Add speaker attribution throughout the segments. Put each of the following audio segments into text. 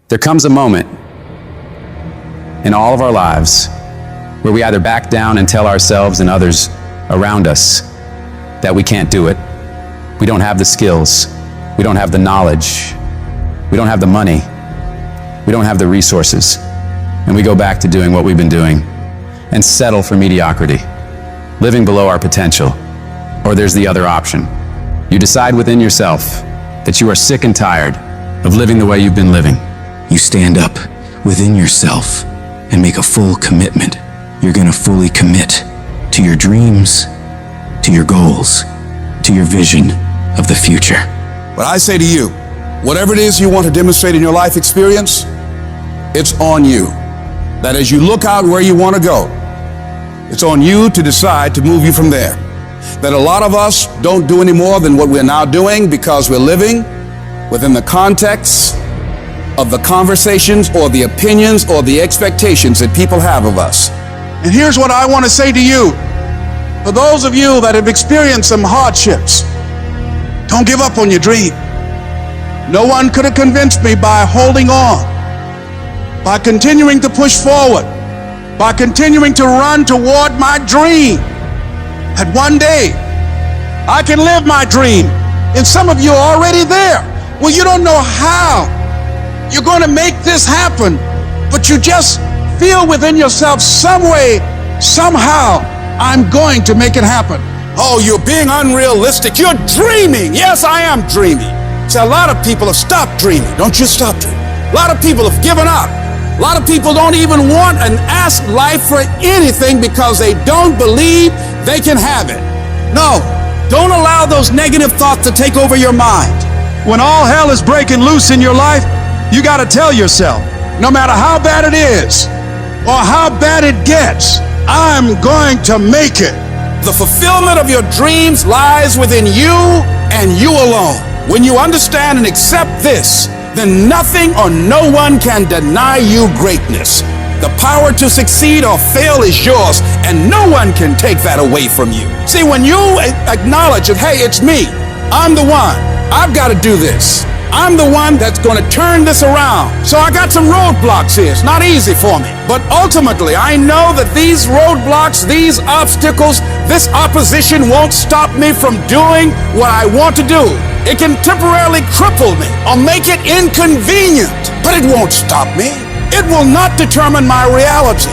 Speaker 1: There comes a moment in all of our lives where we either back down and tell ourselves and others around us that we can't do it. We don't have the skills. We don't have the knowledge. We don't have the money. We don't have the resources. And we go back to doing what we've been doing and settle for mediocrity, living below our potential. Or there's the other option. You decide within yourself that you are sick and tired of living the way you've been living. You stand up within yourself and make a full commitment. You're gonna fully commit to your dreams, to your goals, to your vision of the future.
Speaker 2: But I say to you, whatever it is you want to demonstrate in your life experience, it's on you. That as you look out where you want to go, it's on you to decide to move you from there. That a lot of us don't do any more than what we're now doing because we're living within the context of the conversations or the opinions or the expectations that people have of us.
Speaker 3: And here's what I want to say to you. For those of you that have experienced some hardships, don't give up on your dream. No one could have convinced me by holding on, by continuing to push forward, by continuing to run toward my dream, that one day I can live my dream. And some of you are already there. Well, you don't know how you're going to make this happen, but you just feel within yourself some way, somehow, I'm going to make it happen.
Speaker 2: Oh, you're being unrealistic. You're dreaming. Yes, I am dreaming. See, a lot of people have stopped dreaming. Don't you stop dreaming. A lot of people have given up. A lot of people don't even want and ask life for anything because they don't believe they can have it. No, don't allow those negative thoughts to take over your mind.
Speaker 3: When all hell is breaking loose in your life, you got to tell yourself, no matter how bad it is or how bad it gets, I'm going to make it.
Speaker 2: The fulfillment of your dreams lies within you and you alone. When you understand and accept this, then nothing or no one can deny you greatness. The power to succeed or fail is yours, and no one can take that away from you. See, when you acknowledge that, hey, it's me, I'm the one, I've got to do this. I'm the one that's going to turn this around. So I got some roadblocks here. It's not easy for me. But ultimately, I know that these roadblocks, these obstacles, this opposition won't stop me from doing what I want to do. It can temporarily cripple me or make it inconvenient, but it won't stop me. It will not determine my reality.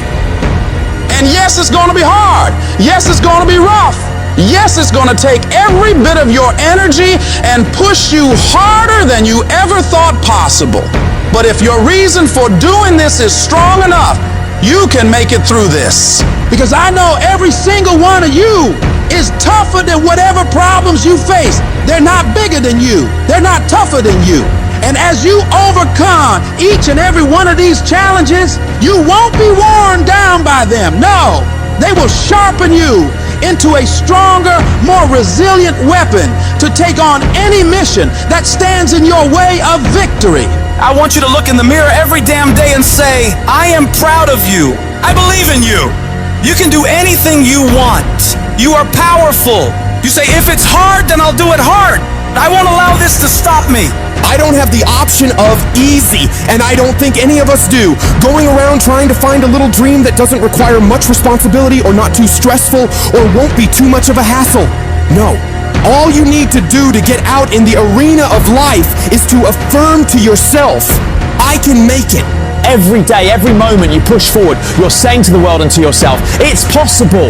Speaker 2: And yes, it's going to be hard. Yes, it's going to be rough. Yes, it's going to take every bit of your energy and push you harder than you ever thought possible. But if your reason for doing this is strong enough, you can make it through this. Because I know every single one of you is tougher than whatever problems you face. They're not bigger than you. They're not tougher than you. And as you overcome each and every one of these challenges, you won't be worn down by them. No, they will sharpen you into a stronger, more resilient weapon to take on any mission that stands in your way of victory.
Speaker 4: I want you to look in the mirror every damn day and say, I am proud of you. I believe in you. You can do anything you want. You are powerful. You say, if it's hard, then I'll do it hard. I won't allow this to stop me.
Speaker 5: I don't have the option of easy, and I don't think any of us do. Going around trying to find a little dream that doesn't require much responsibility or not too stressful or won't be too much of a hassle. No. All you need to do to get out in the arena of life is to affirm to yourself, I can make it.
Speaker 6: Every day, every moment you push forward, you're saying to the world and to yourself, it's possible.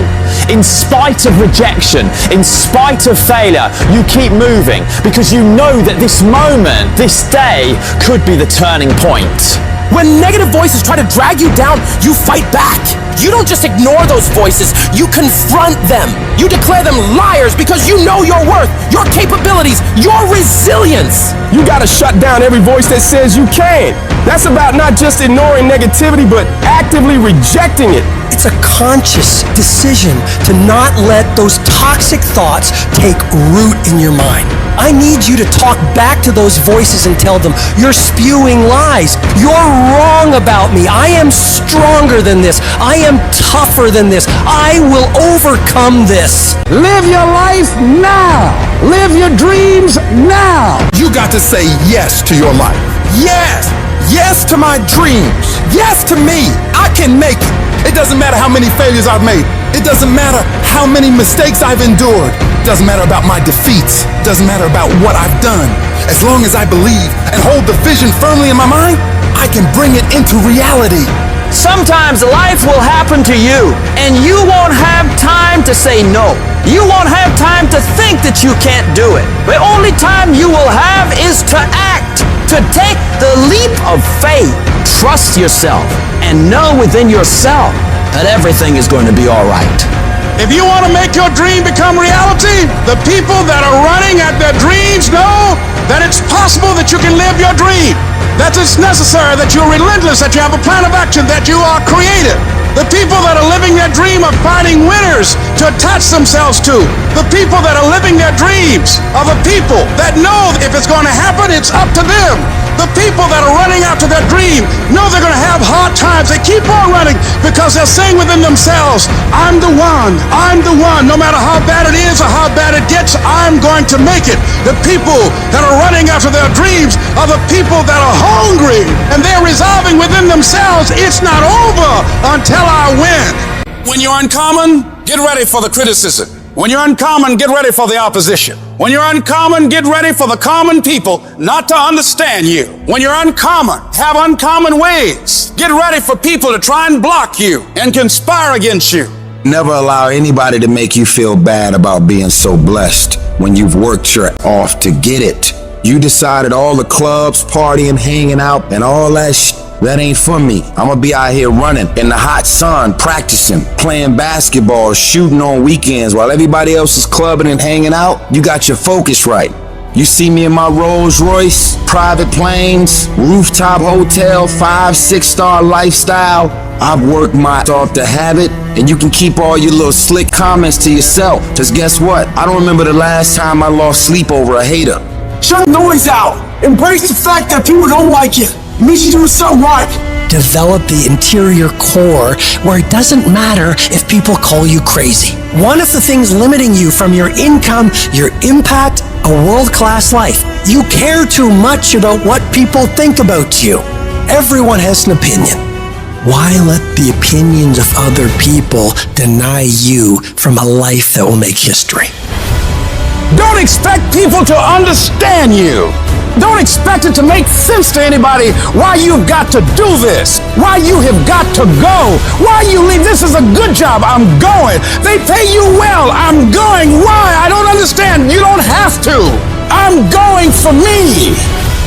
Speaker 6: In spite of rejection, in spite of failure, you keep moving because you know that this moment, this day, could be the turning point.
Speaker 5: When negative voices try to drag you down, you fight back. You don't just ignore those voices, you confront them. You declare them liars because you know your worth, your capabilities, your resilience.
Speaker 7: You gotta shut down every voice that says you can't. That's about not just ignoring negativity, but actively rejecting it.
Speaker 8: It's a conscious decision to not let those toxic thoughts take root in your mind. I need you to talk back to those voices and tell them, you're spewing lies. You're wrong about me. I am stronger than this. I am tougher than this. I will overcome this.
Speaker 3: Live your life now. Live your dreams now.
Speaker 2: You got to say yes to your life. Yes.
Speaker 7: Yes to my dreams. Yes to me. I can make it. It doesn't matter how many failures I've made. It doesn't matter how many mistakes I've endured. It doesn't matter about my defeats. It doesn't matter about what I've done. As long as I believe and hold the vision firmly in my mind, I can bring it into reality.
Speaker 6: Sometimes life will happen to you, and you won't have time to say no. You won't have time to think that you can't do it. The only time you will have is to act, to take the leap of faith. Trust yourself and know within yourself that everything is going to be all right.
Speaker 3: If you want to make your dream become reality, the people that are running at their dreams know that it's possible that you can live your dream, that it's necessary, that you're relentless, that you have a plan of action, that you are creative. The people that are living their dream are finding winners to attach themselves to. The people that are living their dreams are the people that know if it's going to happen, it's up to them. The people that are running after their dream know they're going to have hard times. They keep on running because they're saying within themselves, I'm the one, I'm the one. No matter how bad it is or how bad it gets, I'm going to make it. The people that are running after their dreams are the people that are hungry and they're resolving within themselves, it's not over until I win.
Speaker 2: When you're uncommon, get ready for the criticism. When you're uncommon, get ready for the opposition. When you're uncommon, get ready for the common people not to understand you. When you're uncommon, have uncommon ways. Get ready for people to try and block you and conspire against you.
Speaker 9: Never allow anybody to make you feel bad about being so blessed when you've worked your off to get it. You decided all the clubs, partying, hanging out, and all that that ain't for me. I'm gonna be out here running in the hot sun, practicing, playing basketball, shooting on weekends while everybody else is clubbing and hanging out. You got your focus right. You see me in my Rolls Royce, private planes, rooftop hotel, 5-6-star lifestyle. I've worked my off to have it, and you can keep all your little slick comments to yourself. Just guess what? I don't remember the last time I lost sleep over a hater.
Speaker 7: Shut the noise out. Embrace the fact that people don't like you. It means you're doing something right.
Speaker 8: Develop the interior core where it doesn't matter if people call you crazy. One of the things limiting you from your income, your impact, a world-class life. You care too much about what people think about you. Everyone has an opinion. Why let the opinions of other people deny you from a life that will make history?
Speaker 2: Don't expect people to understand you. Don't expect it to make sense to anybody why you've got to do this, why you have got to go, why you leave. This is a good job. I'm going. They pay you well. I'm going. Why? I don't understand. You don't have to. I'm going for me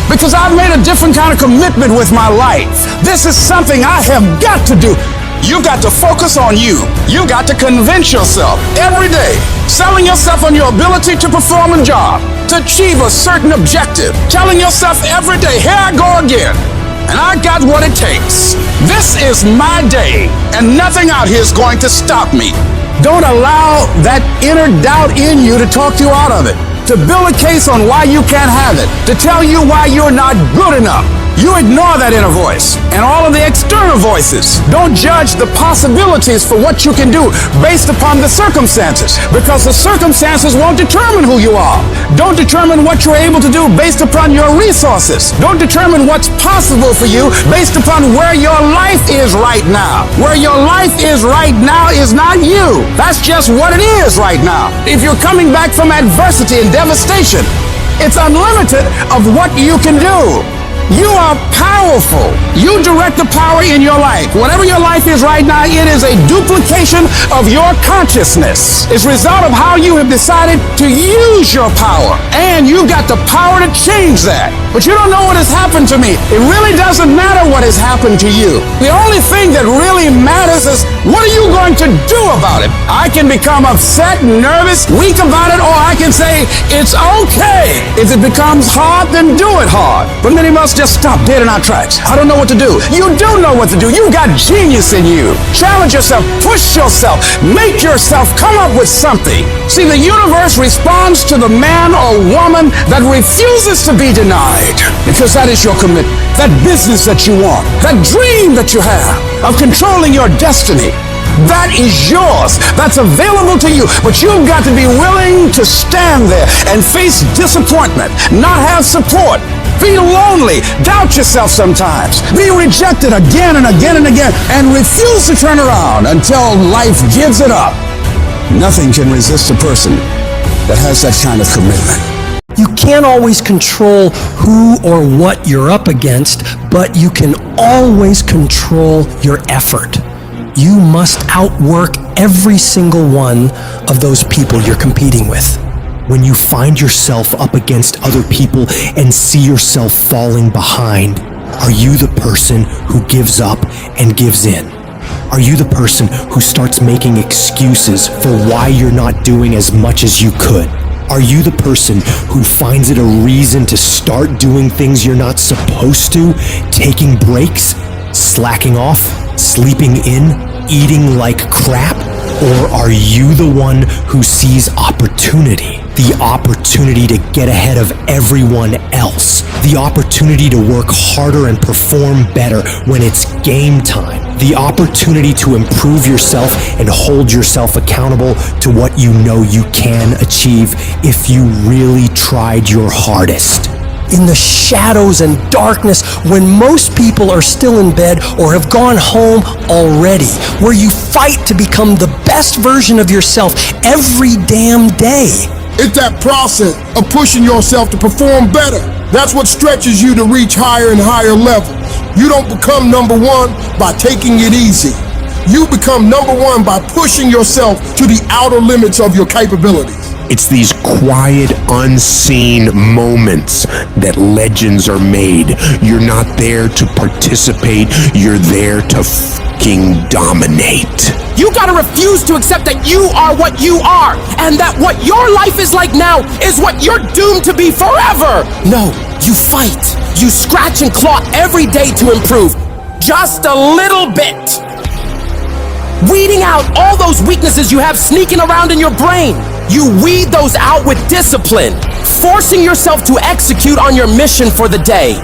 Speaker 2: because I've made a different kind of commitment with my life. This is something I have got to do. You got to focus on you. You got to convince yourself every day, selling yourself on your ability to perform a job, to achieve a certain objective, telling yourself every day, here I go again, and I got what it takes. This is my day, and nothing out here is going to stop me. Don't allow that inner doubt in you to talk you out of it, to build a case on why you can't have it, to tell you why you're not good enough. You ignore that inner voice and all of the external voices. Don't judge the possibilities for what you can do based upon the circumstances, because the circumstances won't determine who you are. Don't determine what you're able to do based upon your resources. Don't determine what's possible for you based upon where your life is right now. Where your life is right now is not you. That's just what it is right now. If you're coming back from adversity and devastation, it's unlimited of what you can do. You are powerful. You direct the power in your life. Whatever your life is right now, it is a duplication of your consciousness. It's a result of how you have decided to use your power. And you've got the power to change that. But you don't know what has happened to me. It really doesn't matter what has happened to you. The only thing that really matters is what are you going to do about it? I can become upset, nervous, weak about it, or I can say it's okay. If it becomes hard, then do it hard. But many of us just stop dead in our tracks. I don't know what to do. You do know what to do. You got genius in you. Challenge yourself, push yourself, make yourself come up with something. See, the universe responds to the man or woman that refuses to be denied, because that is your commitment, that business that you want, that dream that you have of controlling your destiny. That is yours. That's available to you. But you've got to be willing to stand there and face disappointment, not have support. Feel lonely. Doubt yourself sometimes. Be rejected again and again and again, and refuse to turn around until life gives it up. Nothing can resist a person that has that kind of commitment.
Speaker 8: You can't always control who or what you're up against, but you can always control your effort. You must outwork every single one of those people you're competing with.
Speaker 5: When you find yourself up against other people and see yourself falling behind, are you the person who gives up and gives in? Are you the person who starts making excuses for why you're not doing as much as you could? Are you the person who finds it a reason to start doing things you're not supposed to, taking breaks, slacking off, sleeping in, eating like crap? Or are you the one who sees opportunity? The opportunity to get ahead of everyone else. The opportunity to work harder and perform better when it's game time. The opportunity to improve yourself and hold yourself accountable to what you know you can achieve if you really tried your hardest.
Speaker 8: In the shadows and darkness, when most people are still in bed or have gone home already, where you fight to become the best version of yourself every damn day.
Speaker 7: It's that process of pushing yourself to perform better. That's what stretches you to reach higher and higher levels. You don't become number one by taking it easy. You become number one by pushing yourself to the outer limits of your capabilities.
Speaker 10: It's these quiet, unseen moments that legends are made. You're not there to participate, you're there to fucking dominate.
Speaker 5: You gotta refuse to accept that you are what you are, and that what your life is like now is what you're doomed to be forever. No, you fight. You scratch and claw every day to improve, just a little bit. Weeding out all those weaknesses you have sneaking around in your brain. You weed those out with discipline, forcing yourself to execute on your mission for the day.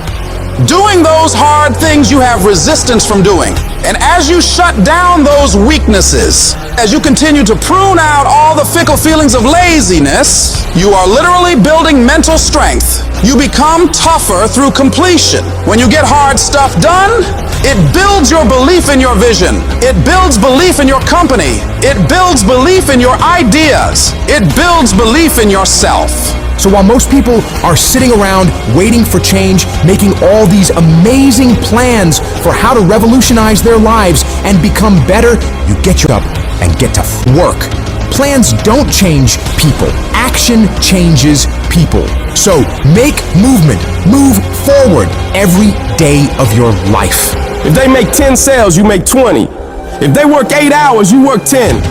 Speaker 2: Doing those hard things you have resistance from doing. And as you shut down those weaknesses, as you continue to prune out all the fickle feelings of laziness, you are literally building mental strength. You become tougher through completion. When you get hard stuff done, it builds your belief in your vision. It builds belief in your company. It builds belief in your ideas. It builds belief in yourself.
Speaker 5: So while most people are sitting around waiting for change, making all these amazing plans for how to revolutionize their lives and become better, you get your up and get to work. Plans don't change people. Action changes people. So make movement. Move forward every day of your life.
Speaker 11: If they make 10 sales, you make 20. If they work 8 hours, you work 10.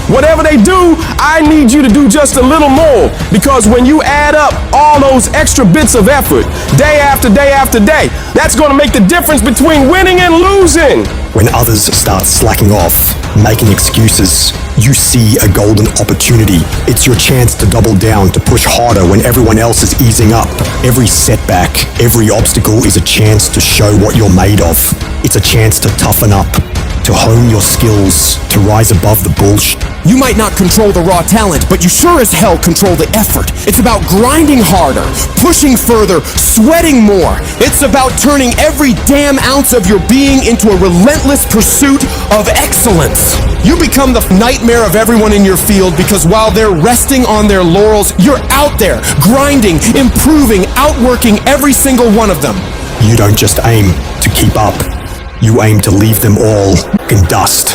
Speaker 11: Whatever they do, I need you to do just a little more, because when you add up all those extra bits of effort, day after day after day, that's going to make the difference between winning and losing.
Speaker 5: When others start slacking off, making excuses, you see a golden opportunity. It's your chance to double down, to push harder when everyone else is easing up. Every setback, every obstacle is a chance to show what you're made of. It's a chance to toughen up, to hone your skills, to rise above the bullshit. You might not control the raw talent, but you sure as hell control the effort. It's about grinding harder, pushing further, sweating more. It's about turning every damn ounce of your being into a relentless pursuit of excellence. You become the nightmare of everyone in your field, because while they're resting on their laurels, you're out there, grinding, improving, outworking every single one of them. You don't just aim to keep up. You aim to leave them all in dust.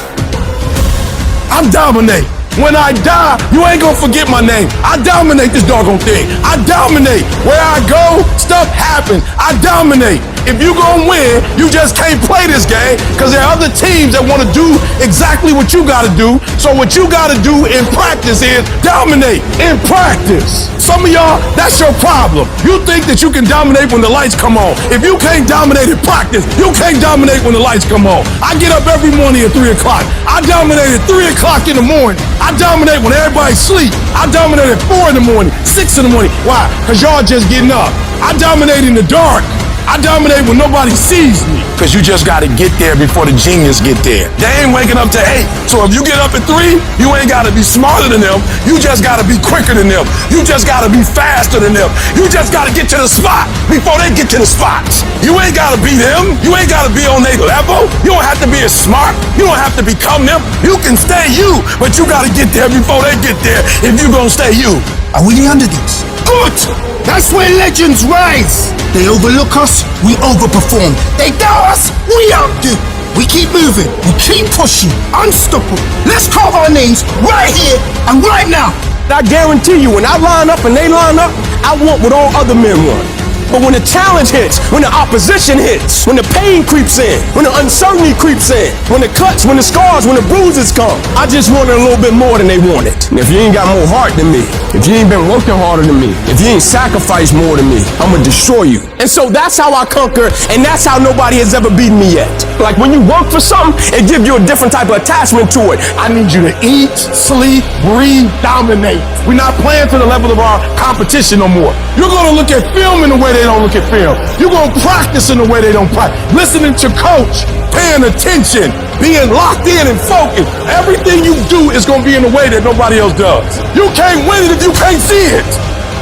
Speaker 7: I dominate. When I die, you ain't gonna forget my name. I dominate this doggone thing. I dominate. Where I go, stuff happens. I dominate. If you gonna win, you just can't play this game, because there are other teams that want to do exactly what you gotta do. So what you gotta do in practice is dominate in practice. Some of y'all, that's your problem. You think that you can dominate when the lights come on. If you can't dominate in practice, you can't dominate when the lights come on. I get up every morning at 3 o'clock. I dominate at 3 o'clock in the morning. I dominate when everybody's asleep. I dominate at 4 in the morning, 6 in the morning. Why? Because y'all just getting up. I dominate in the dark. I dominate when nobody sees me. Cause you just gotta get there before the genius get there. They ain't waking up to 8. So if you get up at 3, you ain't gotta be smarter than them. You just gotta be quicker than them. You just gotta be faster than them. You just gotta get to the spot before they get to the spots. You ain't gotta be them. You ain't gotta be on their level. You don't have to be as smart. You don't have to become them. You can stay you, but you gotta get there before they get there if you gonna stay you.
Speaker 12: Are we the underdogs? Good! That's where legends rise. They overlook us, we overperform. They doubt us, we outdo. We keep moving, we keep pushing, unstoppable. Let's carve our names right here and right now.
Speaker 11: I guarantee you, when I line up and they line up, I want what all other men want. But when the challenge hits, when the opposition hits, when the pain creeps in, when the uncertainty creeps in, when the cuts, when the scars, when the bruises come, I just wanted a little bit more than they wanted. And if you ain't got more heart than me, if you ain't been working harder than me, if you ain't sacrificed more than me, I'ma destroy you. And so that's how I conquer, and that's how nobody has ever beaten me yet. Like when you work for something, it gives you a different type of attachment to it.
Speaker 7: I need you to eat, sleep, breathe, dominate. We're not playing to the level of our competition no more. You're gonna look at film in the way they don't look at film. You're gonna practice in the way they don't practice. Listening to coach, paying attention, being locked in and focused. Everything you do is gonna be in a way that nobody else does. You can't win it if you can't see it.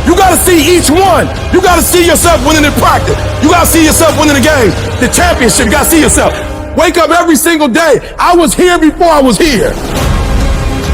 Speaker 7: You gotta see each one. You gotta see yourself winning in practice. You gotta see yourself winning the game, the championship. You gotta see yourself. Wake up every single day. I was here before I was here.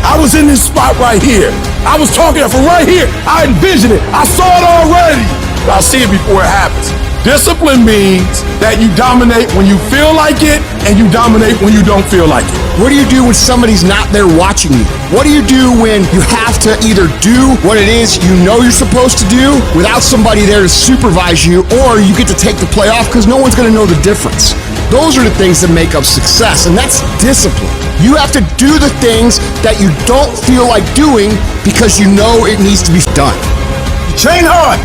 Speaker 7: I was in this spot right here. I was talking from right here. I envisioned it. I saw it already. But I'll see it before it happens. Discipline means that you dominate when you feel like it and you dominate when you don't feel like it.
Speaker 12: What do you do when somebody's not there watching you? What do you do when you have to either do what it is you know you're supposed to do without somebody there to supervise you, or you get to take the play off because no one's going to know the difference? Those are the things that make up success, and that's discipline. You have to do the things that you don't feel like doing because you know it needs to be done. You train hard,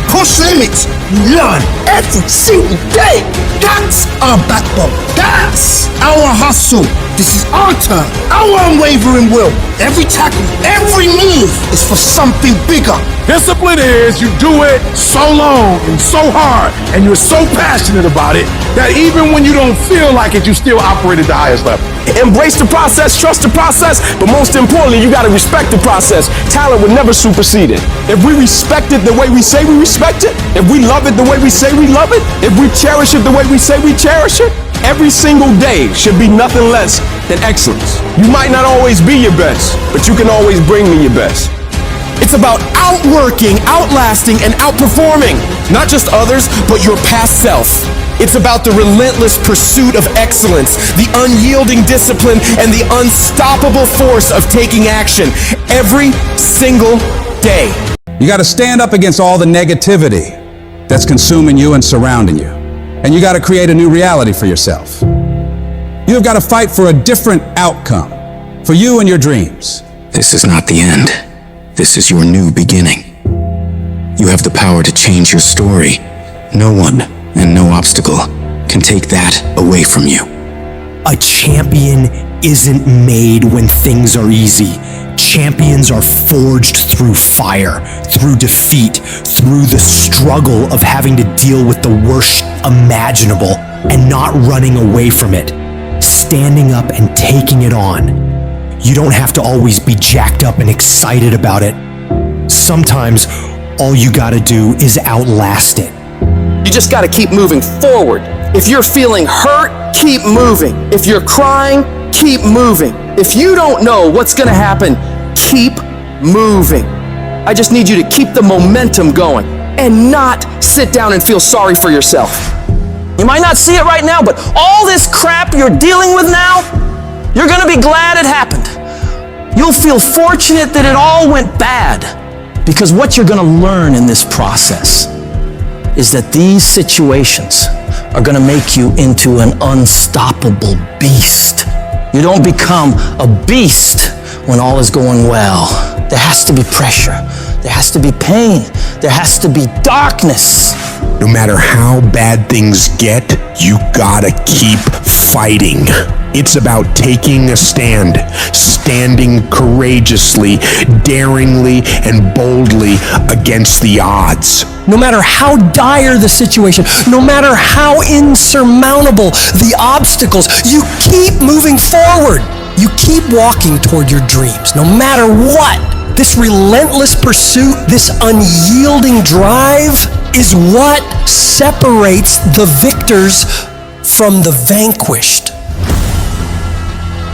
Speaker 12: push limits, you learn every single day. That's our backbone. That's our hustle. This is our turn, our unwavering will. Every tackle, every move is for something bigger.
Speaker 7: Discipline is you do it so long and so hard and you're so passionate about it that even when you don't feel like it, you still operate at the highest level.
Speaker 11: Embrace the process, trust the process, but most importantly, you gotta respect the process. Talent would never supersede it. If we respect it the way we say we respect it, if we love it the way we say we love it, if we cherish it the way we say we cherish it, every single day should be nothing less than excellence. You might not always be your best, but you can always bring me your best.
Speaker 5: It's about outworking, outlasting, and outperforming not just others, but your past self. It's about the relentless pursuit of excellence, the unyielding discipline, and the unstoppable force of taking action every single day.
Speaker 2: You got to stand up against all the negativity that's consuming you and surrounding you. And you got to create a new reality for yourself. You have got to fight for a different outcome for you and your dreams.
Speaker 13: This is not the end. This is your new beginning. You have the power to change your story. No one and no obstacle can take that away from you.
Speaker 8: A champion isn't made when things are easy. Champions are forged through fire, through defeat, through the struggle of having to deal with the worst imaginable and not running away from it, standing up and taking it on. You don't have to always be jacked up and excited about it. Sometimes all you gotta do is outlast it.
Speaker 4: You just gotta keep moving forward. If you're feeling hurt, keep moving. If you're crying, keep moving. If you don't know what's gonna happen, keep moving. I just need you to keep the momentum going and not sit down and feel sorry for yourself. You might not see it right now, but all this crap you're dealing with now, you're gonna be glad it happened. You'll feel fortunate that it all went bad, because what you're gonna learn in this process is that these situations are gonna make you into an unstoppable beast. You don't become a beast when all is going well. There has to be pressure. There has to be pain. There has to be darkness.
Speaker 10: No matter how bad things get, you gotta keep fighting. It's about taking a stand, standing courageously, daringly, and boldly against the odds.
Speaker 8: No matter how dire the situation, no matter how insurmountable the obstacles, you keep moving forward. You keep walking toward your dreams, no matter what. This relentless pursuit, this unyielding drive is what separates the victors from the vanquished.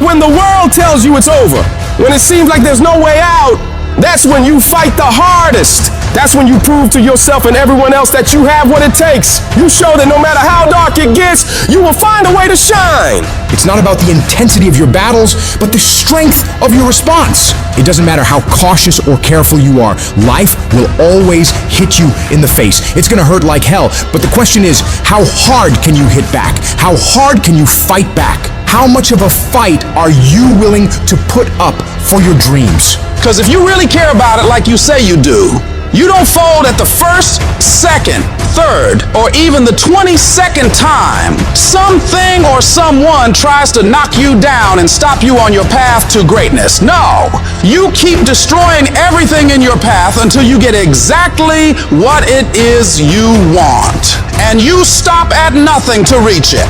Speaker 11: When the world tells you it's over, when it seems like there's no way out, that's when you fight the hardest. That's when you prove to yourself and everyone else that you have what it takes. You show that no matter how dark it gets, you will find a way to shine.
Speaker 5: It's not about the intensity of your battles, but the strength of your response. It doesn't matter how cautious or careful you are. Life will always hit you in the face. It's gonna hurt like hell, but the question is, how hard can you hit back? How hard can you fight back? How much of a fight are you willing to put up for your dreams?
Speaker 2: Because if you really care about it like you say you do, you don't fold at the first, second, third, or even the 22nd time something or someone tries to knock you down and stop you on your path to greatness. No, you keep destroying everything in your path until you get exactly what it is you want. And you stop at nothing to reach it.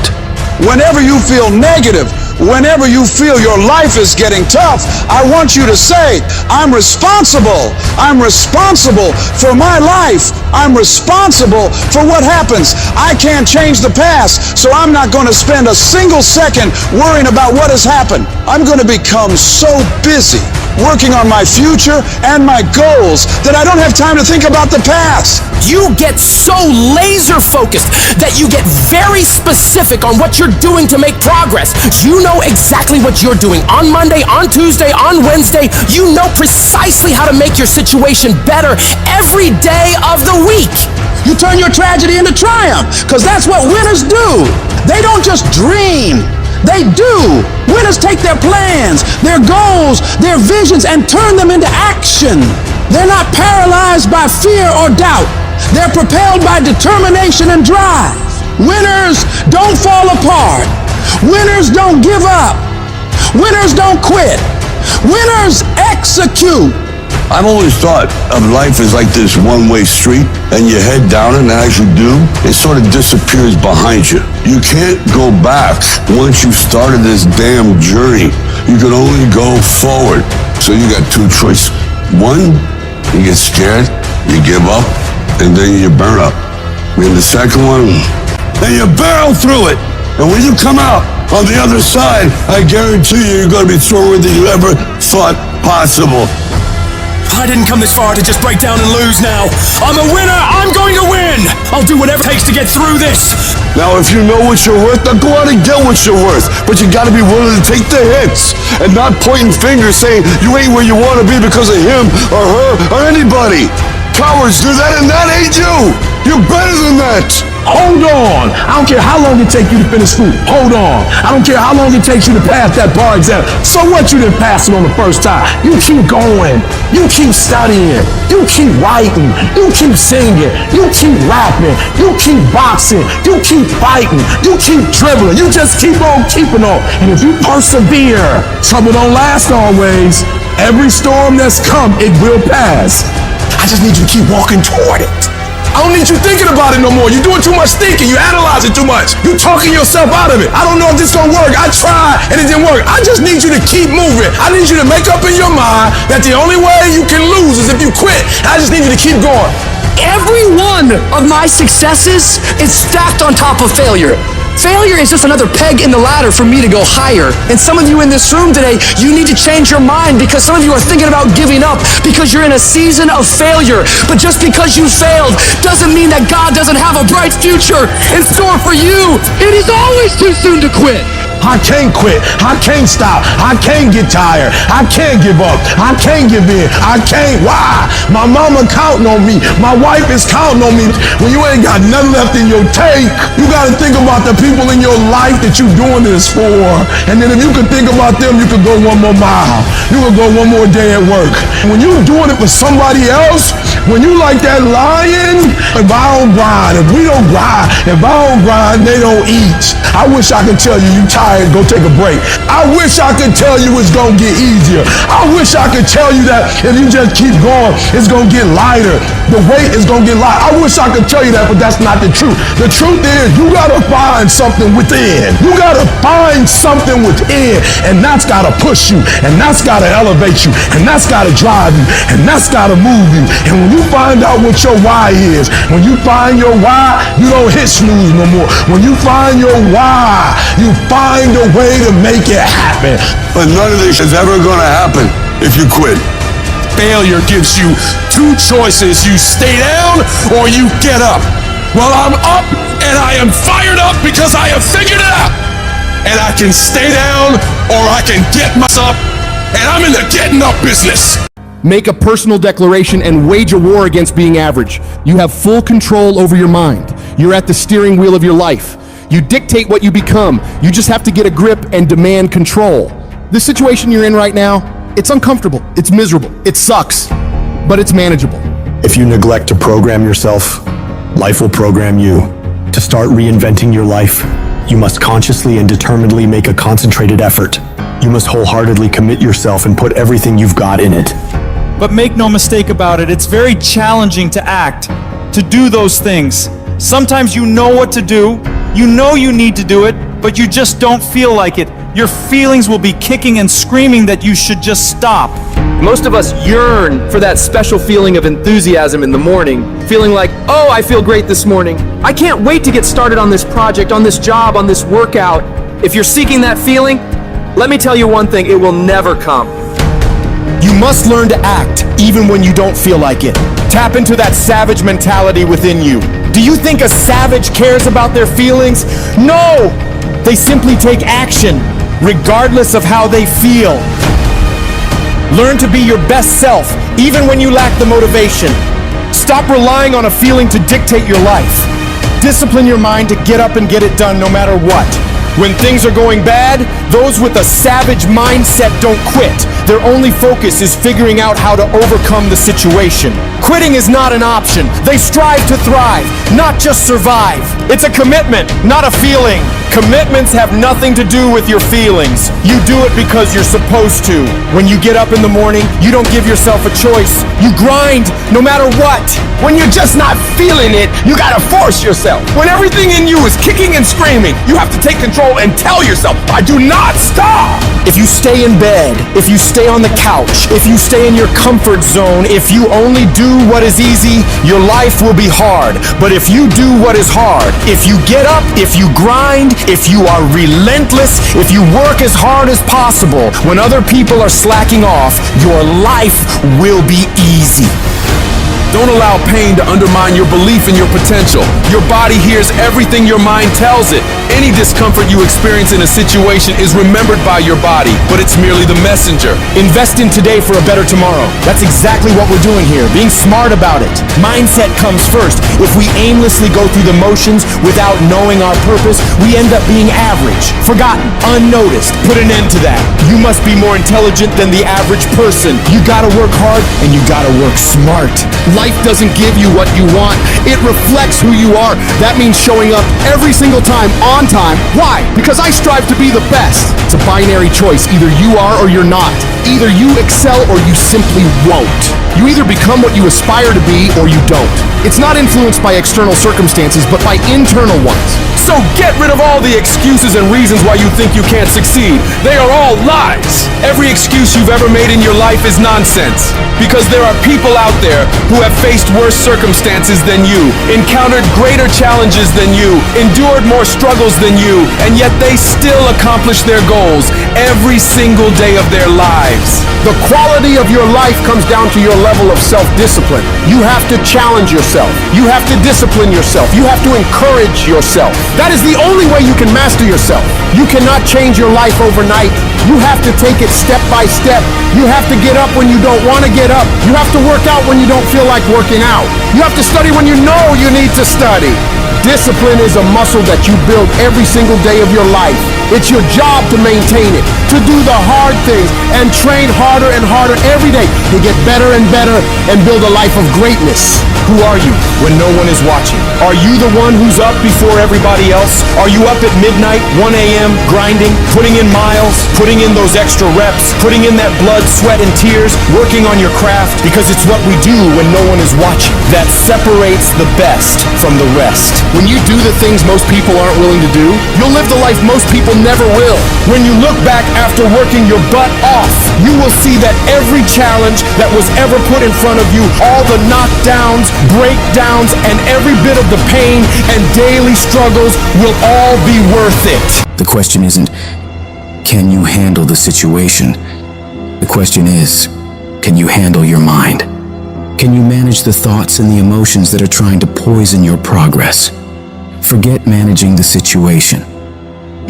Speaker 3: Whenever you feel negative, whenever you feel your life is getting tough, I want you to say, I'm responsible. I'm responsible for my life. I'm responsible for what happens. I can't change the past, so I'm not going to spend a single second worrying about what has happened. I'm going to become so busy working on my future and my goals that I don't have time to think about the past.
Speaker 5: You get so laser focused that you get very specific on what you're doing to make progress. You know exactly what you're doing on Monday, on Tuesday, on Wednesday. You know precisely how to make your situation better every day of the week.
Speaker 2: You turn your tragedy into triumph, because that's what winners do. They don't just dream. They do. Winners take their plans, their goals, their visions, and turn them into action. They're not paralyzed by fear or doubt. They're propelled by determination and drive. Winners don't fall apart. Winners don't give up. Winners don't quit. Winners execute.
Speaker 14: I've always thought of life as like this one-way street, and you head down it, and as you do, it sort of disappears behind you. You can't go back once you've started this damn journey. You can only go forward. So you got two choices. One, you get scared, you give up, and then you burn up. And the second one, then you barrel through it. And when you come out on the other side, I guarantee you're going to be stronger than you ever thought possible.
Speaker 4: I didn't come this far to just break down and lose now. I'm a winner. I'm going to win. I'll do whatever it takes to get through this.
Speaker 14: Now, if you know what you're worth, then go out and get what you're worth. But you got to be willing to take the hits and not pointing fingers saying you ain't where you want to be because of him or her or anybody. Cowards do that, and that ain't you. You're better than that.
Speaker 11: Hold on. I don't care how long it takes you to finish school. Hold on. I don't care how long it takes you to pass that bar exam. So what, you didn't pass it on the first time? You keep going. You keep studying. You keep writing. You keep singing. You keep rapping. You keep boxing. You keep fighting. You keep dribbling. You just keep on keeping on. And if you persevere, trouble don't last always. Every storm that's come, it will pass.
Speaker 5: I just need you to keep walking toward it.
Speaker 11: I don't need you thinking about it no more. You're doing too much thinking. You analyze it too much. You're talking yourself out of it. I don't know if this gonna work. I tried and it didn't work. I just need you to keep moving. I need you to make up in your mind that the only way you can lose is if you quit. I just need you to keep going.
Speaker 15: Every one of my successes is stacked on top of failure. Failure is just another peg in the ladder for me to go higher. And some of you in this room today, you need to change your mind because some of you are thinking about giving up because you're in a season of failure. But just because you failed doesn't mean that God doesn't have a bright future in store for you. It is always too soon to quit.
Speaker 11: I can't quit. I can't stop. I can't get tired. I can't give up. I can't give in. I can't. Why? My mama counting on me. My wife is counting on me. When you ain't got nothing left in your tank, you got to think about the people in your life that you're doing this for. And then if you could think about them, you could go one more mile. You could go one more day at work. When you're doing it for somebody else,
Speaker 7: When you like that lion, if I don't grind, if we don't grind, if I don't grind, they don't eat. I wish I could tell you tired, go take a break. I wish I could tell you it's gonna get easier. I wish I could tell you that if you just keep going, it's gonna get lighter. The weight is gonna get lighter. I wish I could tell you that, but that's not the truth. The truth is you gotta find something within. You gotta find something within, and that's gotta push you, and that's gotta elevate you, and that's gotta drive you, and that's gotta move you. And when you find out what your why is, when you find your why, you don't hit snooze no more. When you find your why, you find a way to make it happen.
Speaker 14: But none of this is ever gonna happen if you quit.
Speaker 2: Failure gives you two choices. You stay down or you get up. Well, I'm up and I am fired up because I have figured it out. And I can stay down or I can get myself, and I'm in the getting up business.
Speaker 5: Make a personal declaration and wage a war against being average. You have full control over your mind. You're at the steering wheel of your life. You dictate what you become. You just have to get a grip and demand control. This situation you're in right now, it's uncomfortable, it's miserable, it sucks, but it's manageable.
Speaker 16: If you neglect to program yourself, life will program you. To start reinventing your life, you must consciously and determinedly make a concentrated effort. You must wholeheartedly commit yourself and put everything you've got in it.
Speaker 17: But make no mistake about it, it's very challenging to act, to do those things. Sometimes you know what to do, you know you need to do it, but you just don't feel like it. Your feelings will be kicking and screaming that you should just stop.
Speaker 18: Most of us yearn for that special feeling of enthusiasm in the morning, feeling like, oh, I feel great this morning. I can't wait to get started on this project, on this job, on this workout. If you're seeking that feeling, let me tell you one thing, it will never come.
Speaker 5: You must learn to act even when you don't feel like it. Tap into that savage mentality within you. Do you think a savage cares about their feelings? No! They simply take action, regardless of how they feel. Learn to be your best self, even when you lack the motivation. Stop relying on a feeling to dictate your life. Discipline your mind to get up and get it done no matter what. When things are going bad, those with a savage mindset don't quit. Their only focus is figuring out how to overcome the situation. Quitting is not an option. They strive to thrive, not just survive. It's a commitment, not a feeling. Commitments have nothing to do with your feelings. You do it because you're supposed to. When you get up in the morning, you don't give yourself a choice. You grind no matter what. When you're just not feeling it, you gotta force yourself. When everything in you is kicking and screaming, you have to take control and tell yourself, I do not stop. If you stay in bed, if you stay on the couch, if you stay in your comfort zone, if you only do what is easy, your life will be hard. But if you do what is hard, if you get up, if you grind, if you are relentless, if you work as hard as possible, when other people are slacking off, your life will be easy.
Speaker 11: Don't allow pain to undermine your belief in your potential. Your body hears everything your mind tells it. Any discomfort you experience in a situation is remembered by your body, but it's merely the messenger.
Speaker 5: Invest in today for a better tomorrow. That's exactly what we're doing here, being smart about it. Mindset comes first. If we aimlessly go through the motions without knowing our purpose, we end up being average, forgotten, unnoticed. Put an end to that. You must be more intelligent than the average person. You gotta work hard and you gotta work smart. Life doesn't give you what you want. It reflects who you are. That means showing up every single time on time. Why? Because I strive to be the best. It's a binary choice. Either you are or you're not. Either you excel or you simply won't. You either become what you aspire to be or you don't. It's not influenced by external circumstances, but by internal ones.
Speaker 11: So get rid of all the excuses and reasons why you think you can't succeed. They are all lies. Every excuse you've ever made in your life is nonsense. Because there are people out there who have faced worse circumstances than you, encountered greater challenges than you, endured more struggles than you, and yet they still accomplish their goals every single day of their lives.
Speaker 5: The quality of your life comes down to your level of self-discipline. You have to challenge yourself. You have to discipline yourself. You have to encourage yourself. That is the only way you can master yourself. You cannot change your life overnight. You have to take it step by step. You have to get up when you don't want to get up. You have to work out when you don't feel like working out. You have to study when you know you need to study. Discipline is a muscle that you build every single day of your life.
Speaker 12: It's your job to maintain it, to do the hard things, and train harder and harder every day to get better and better and build a life of greatness.
Speaker 5: Who are you when no one is watching? Are you the one who's up before everybody else? Are you up at midnight, 1 a.m., grinding, putting in miles, putting in those extra reps, putting in that blood, sweat, and tears, working on your craft? Because it's what we do when no one is watching that separates the best from the rest.
Speaker 12: When you do the things most people aren't willing to do, you'll live the life most people never will.
Speaker 5: When you look back after working your butt off, you will see that every challenge that was ever put in front of you, all the knockdowns, breakdowns, and every bit of the pain and daily struggles will all be worth it.
Speaker 13: The question isn't, can you handle the situation? The question is, can you handle your mind? Can you manage the thoughts and the emotions that are trying to poison your progress? Forget managing the situation.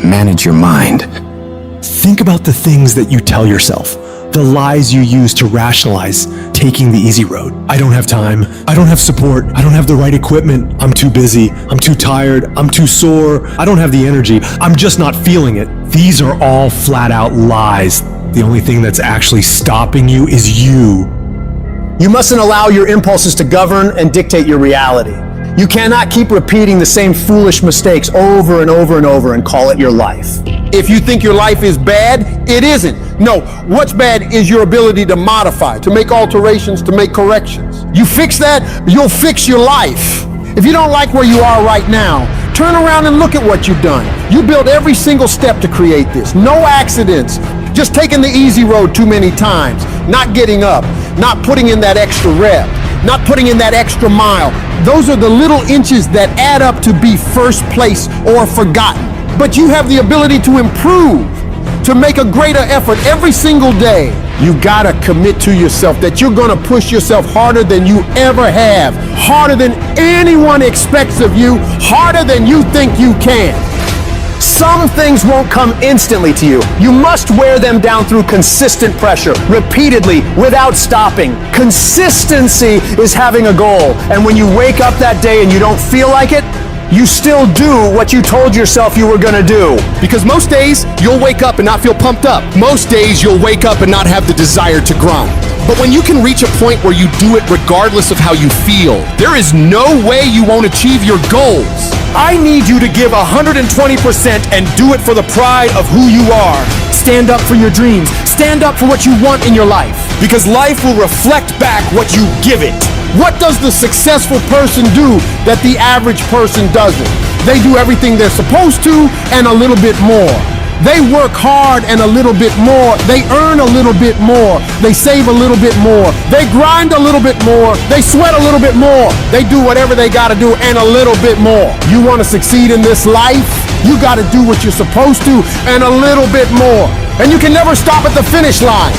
Speaker 13: Manage your mind.
Speaker 16: Think about the things that you tell yourself, the lies you use to rationalize taking the easy road. I don't have time. I don't have support. I don't have the right equipment. I'm too busy. I'm too tired. I'm too sore. I don't have the energy. I'm just not feeling it. These are all flat out lies. The only thing that's actually stopping you is you.
Speaker 19: You mustn't allow your impulses to govern and dictate your reality. You cannot keep repeating the same foolish mistakes over and over and over and call it your life.
Speaker 12: If you think your life is bad, it isn't. No, what's bad is your ability to modify, to make alterations, to make corrections. You fix that, you'll fix your life. If you don't like where you are right now, turn around and look at what you've done. You built every single step to create this. No accidents. Just taking the easy road too many times. Not getting up. Not putting in that extra rep. Not putting in that extra mile. Those are the little inches that add up to be first place or forgotten. But you have the ability to improve, to make a greater effort every single day. You gotta commit to yourself that you're gonna push yourself harder than you ever have, harder than anyone expects of you, harder than you think you can.
Speaker 19: Some things won't come instantly to you. You must wear them down through consistent pressure, repeatedly, without stopping. Consistency is having a goal, and when you wake up that day and you don't feel like it, you still do what you told yourself you were gonna do.
Speaker 12: Because most days, you'll wake up and not feel pumped up. Most days, you'll wake up and not have the desire to grind. But when you can reach a point where you do it regardless of how you feel, there is no way you won't achieve your goals.
Speaker 5: I need you to give 120% and do it for the pride of who you are.
Speaker 19: Stand up for your dreams. Stand up for what you want in your life.
Speaker 5: Because life will reflect back what you give it.
Speaker 12: What does the successful person do that the average person doesn't? They do everything they're supposed to and a little bit more. They work hard and a little bit more. They earn a little bit more. They save a little bit more. They grind a little bit more. They sweat a little bit more. They do whatever they gotta do and a little bit more. You wanna succeed in this life? You gotta do what you're supposed to and a little bit more. And you can never stop at the finish line.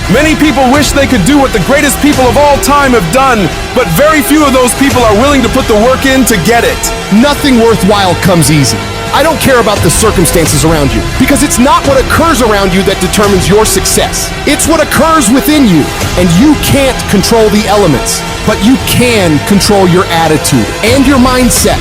Speaker 11: Many people wish they could do what the greatest people of all time have done, but very few of those people are willing to put the work in to get it.
Speaker 12: Nothing worthwhile comes easy. I don't care about the circumstances around you, because it's not what occurs around you that determines your success. It's what occurs within you. And you can't control the elements, but you can control your attitude and your mindset.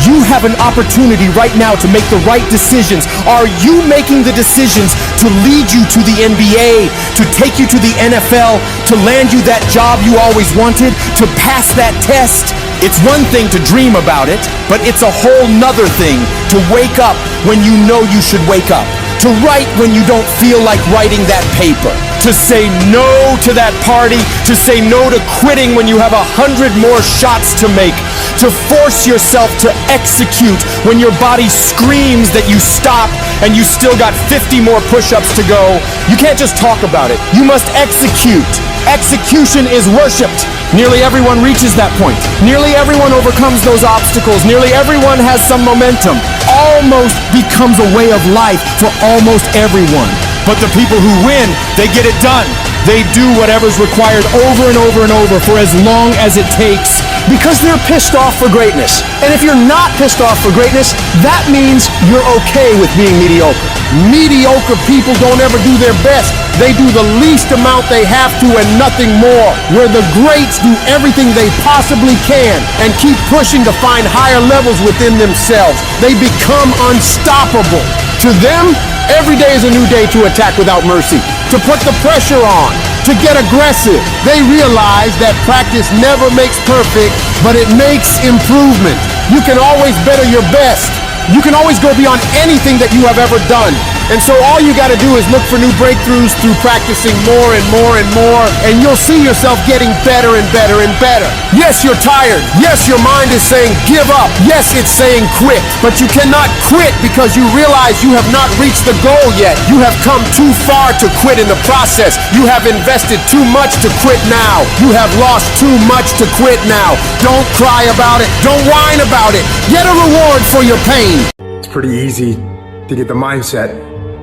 Speaker 5: You have an opportunity right now to make the right decisions. Are you making the decisions to lead you to the NBA, to take you to the NFL, to land you that job you always wanted, to pass that test? It's one thing to dream about it, but it's a whole nother thing to wake up when you know you should wake up, to write when you don't feel like writing that paper, to say no to that party, to say no to quitting when you have 100 more shots to make, to force yourself to execute when your body screams that you stop and you still got 50 more push-ups to go. You can't just talk about it. You must execute. Execution is worshipped. Nearly everyone reaches that point. Nearly everyone overcomes those obstacles. Nearly everyone has some momentum. Almost becomes a way of life for almost everyone. But the people who win, they get it done. They do whatever's required over and over and over for as long as it takes.
Speaker 19: Because they're pissed off for greatness. And if you're not pissed off for greatness, that means you're okay with being mediocre.
Speaker 12: Mediocre people don't ever do their best. They do the least amount they have to and nothing more. Where the greats do everything they possibly can and keep pushing to find higher levels within themselves. They become unstoppable. To them, every day is a new day to attack without mercy, to put the pressure on, to get aggressive. They realize that practice never makes perfect, but it makes improvement. You can always better your best. You can always go beyond anything that you have ever done. And so all you got to do is look for new breakthroughs through practicing more and more and more, and you'll see yourself getting better and better and better. Yes, you're tired. Yes, your mind is saying give up. Yes, it's saying quit. But you cannot quit because you realize you have not reached the goal yet. You have come too far to quit in the process. You have invested too much to quit now. You have lost too much to quit now. Don't cry about it. Don't whine about it. Get a reward for your pain.
Speaker 20: It's pretty easy to get the mindset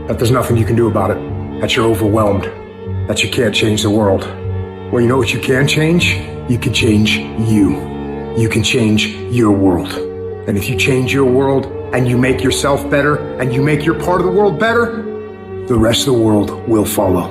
Speaker 20: that there's nothing you can do about it, that you're overwhelmed, that you can't change the world. Well, you know what you can change? You can change you. You can change your world. And if you change your world and you make yourself better and you make your part of the world better, the rest of the world will follow.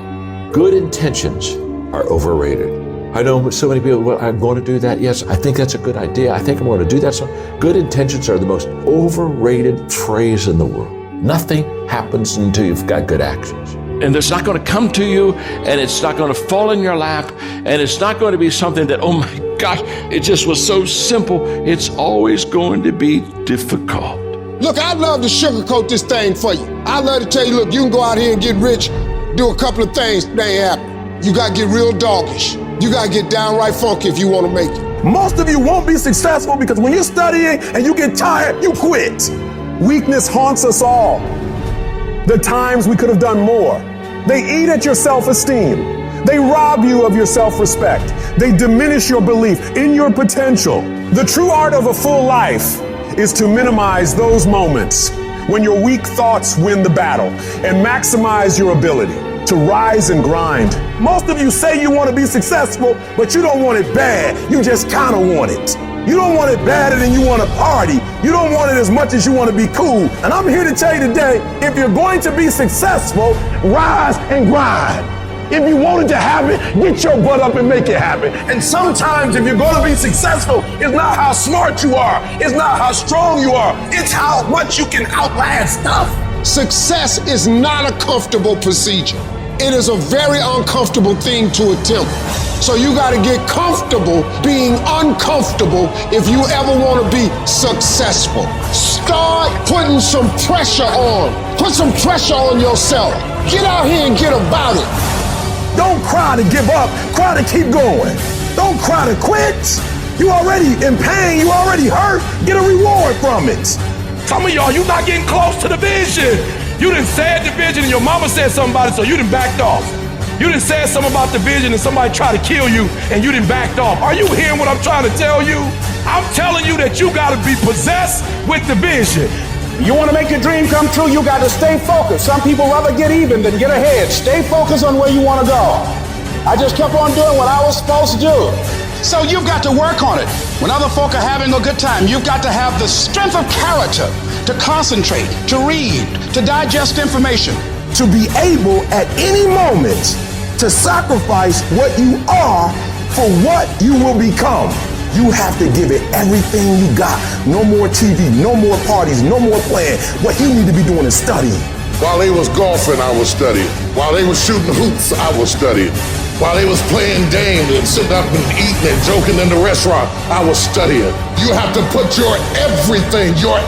Speaker 21: Good intentions are overrated. I know so many people, well, I'm going to do that. Yes, I think that's a good idea. I think I'm going to do that. So good intentions are the most overrated phrase in the world. Nothing happens until you've got good actions. And it's not going to come to you, and it's not going to fall in your lap, and it's not going to be something that, oh my gosh, it just was so simple. It's always going to be difficult.
Speaker 12: Look, I'd love to sugarcoat this thing for you. I'd love to tell you, look, you can go out here and get rich, do a couple of things, they ain't happen. You got to get real doggish. You got to get downright funky if you want to make it.
Speaker 11: Most of you won't be successful because when you're studying and you get tired, you quit. Weakness haunts us all. The times we could have done more. They eat at your self-esteem. They rob you of your self-respect. They diminish your belief in your potential. The true art of a full life is to minimize those moments when your weak thoughts win the battle and maximize your ability to rise and grind. Most of you say you want to be successful, but you don't want it bad. You just kind of want it. You don't want it badder than you want to party. You don't want it as much as you want to be cool. And I'm here to tell you today, if you're going to be successful, rise and grind. If you wanted to happen, get your butt up and make it happen. And sometimes if you're going to be successful, it's not how smart you are. It's not how strong you are. It's how much you can outlast stuff.
Speaker 12: Success is not a comfortable procedure. It is a very uncomfortable thing to attempt. So you got to get comfortable being uncomfortable if you ever want to be successful. Start putting some pressure on. Put some pressure on yourself. Get out here and get about it.
Speaker 11: Don't cry to give up. Cry to keep going. Don't cry to quit. You already in pain. You already hurt. Get a reward from it. Some of y'all, you not getting close to the vision. You done said the vision and your mama said something about it, so you done backed off. You done said something about the vision and somebody tried to kill you and you done backed off. Are you hearing what I'm trying to tell you? I'm telling you that you gotta be possessed with the vision.
Speaker 3: You want to make your dream come true, you got to stay focused. Some people rather get even than get ahead. Stay focused on where you want to go. I just kept on doing what I was supposed to do. So you've got to work on it. When other folk are having a good time, you've got to have the strength of character to concentrate, to read, to digest information.
Speaker 11: To be able at any moment to sacrifice what you are for what you will become. You have to give it everything you got. No more TV, no more parties, no more playing. What you need to be doing is studying.
Speaker 22: While they was golfing, I was studying. While they was shooting hoops, I was studying. While they was playing games and sitting up and eating and joking in the restaurant, I was studying. You have to put your everything, your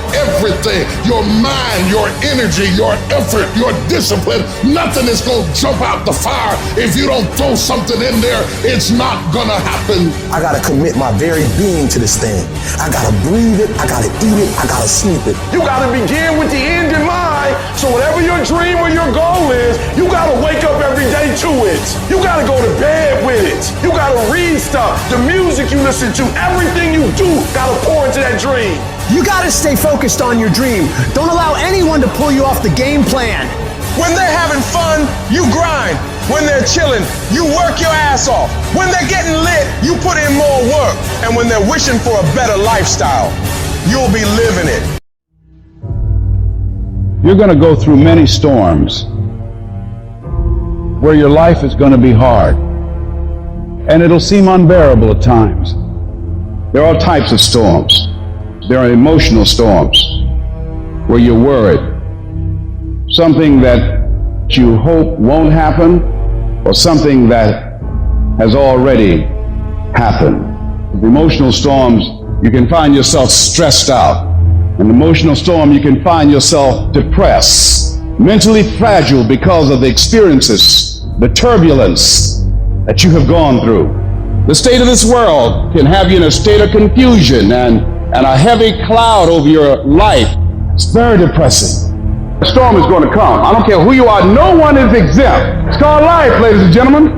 Speaker 22: mind, your energy, your effort, your discipline. Nothing is gonna jump out the fire if you don't throw something in there. It's not gonna happen.
Speaker 11: I gotta commit my very being to this thing. I gotta breathe it, I gotta eat it, I gotta sleep it.
Speaker 23: You gotta begin with the end in mind. So whatever your dream or your goal is, you gotta wake up every day to it. You gotta go to bed with it. You gotta read stuff. The music you listen to, everything you do, gotta pour into that dream.
Speaker 19: You gotta stay focused on your dream. Don't allow anyone to pull you off the game plan.
Speaker 23: When they're having fun, you grind. When they're chilling, you work your ass off. When they're getting lit, you put in more work. And when they're wishing for a better lifestyle, you'll be living it.
Speaker 2: You're going to go through many storms where your life is going to be hard. And it'll seem unbearable at times. There are all types of storms. There are emotional storms where you're worried,
Speaker 3: something that you hope won't happen, or something that has already happened. With emotional storms, you can find yourself stressed out. In an emotional storm, you can find yourself depressed, mentally fragile because of the experiences, the turbulence that you have gone through. The state of this world can have you in a state of confusion and a heavy cloud over your life. It's very depressing. The storm is going to come. I don't care who you are. No one is exempt. It's called life, ladies and gentlemen.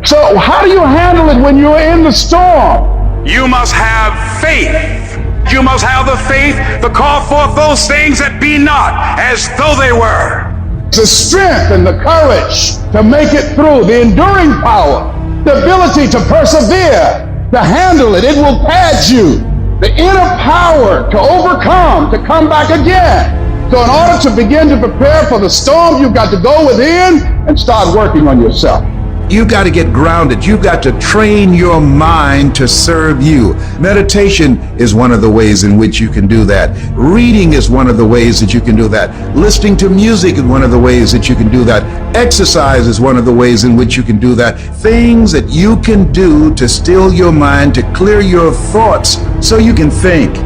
Speaker 3: So how do you handle it when you're in the storm?
Speaker 2: You must have faith. You must have the faith to call forth those things that be not as though they were.
Speaker 3: The strength and the courage to make it through, the enduring power, the ability to persevere, to handle it. It will pad you. The inner power to overcome, to come back again. So in order to begin to prepare for the storm, you've got to go within and start working on yourself.
Speaker 1: You've got to get grounded. You've got to train your mind to serve you. Meditation is one of the ways in which you can do that. Reading is one of the ways that you can do that. Listening to music is one of the ways that you can do that. Exercise is one of the ways in which you can do that. Things that you can do to still your mind, to clear your thoughts so you can think.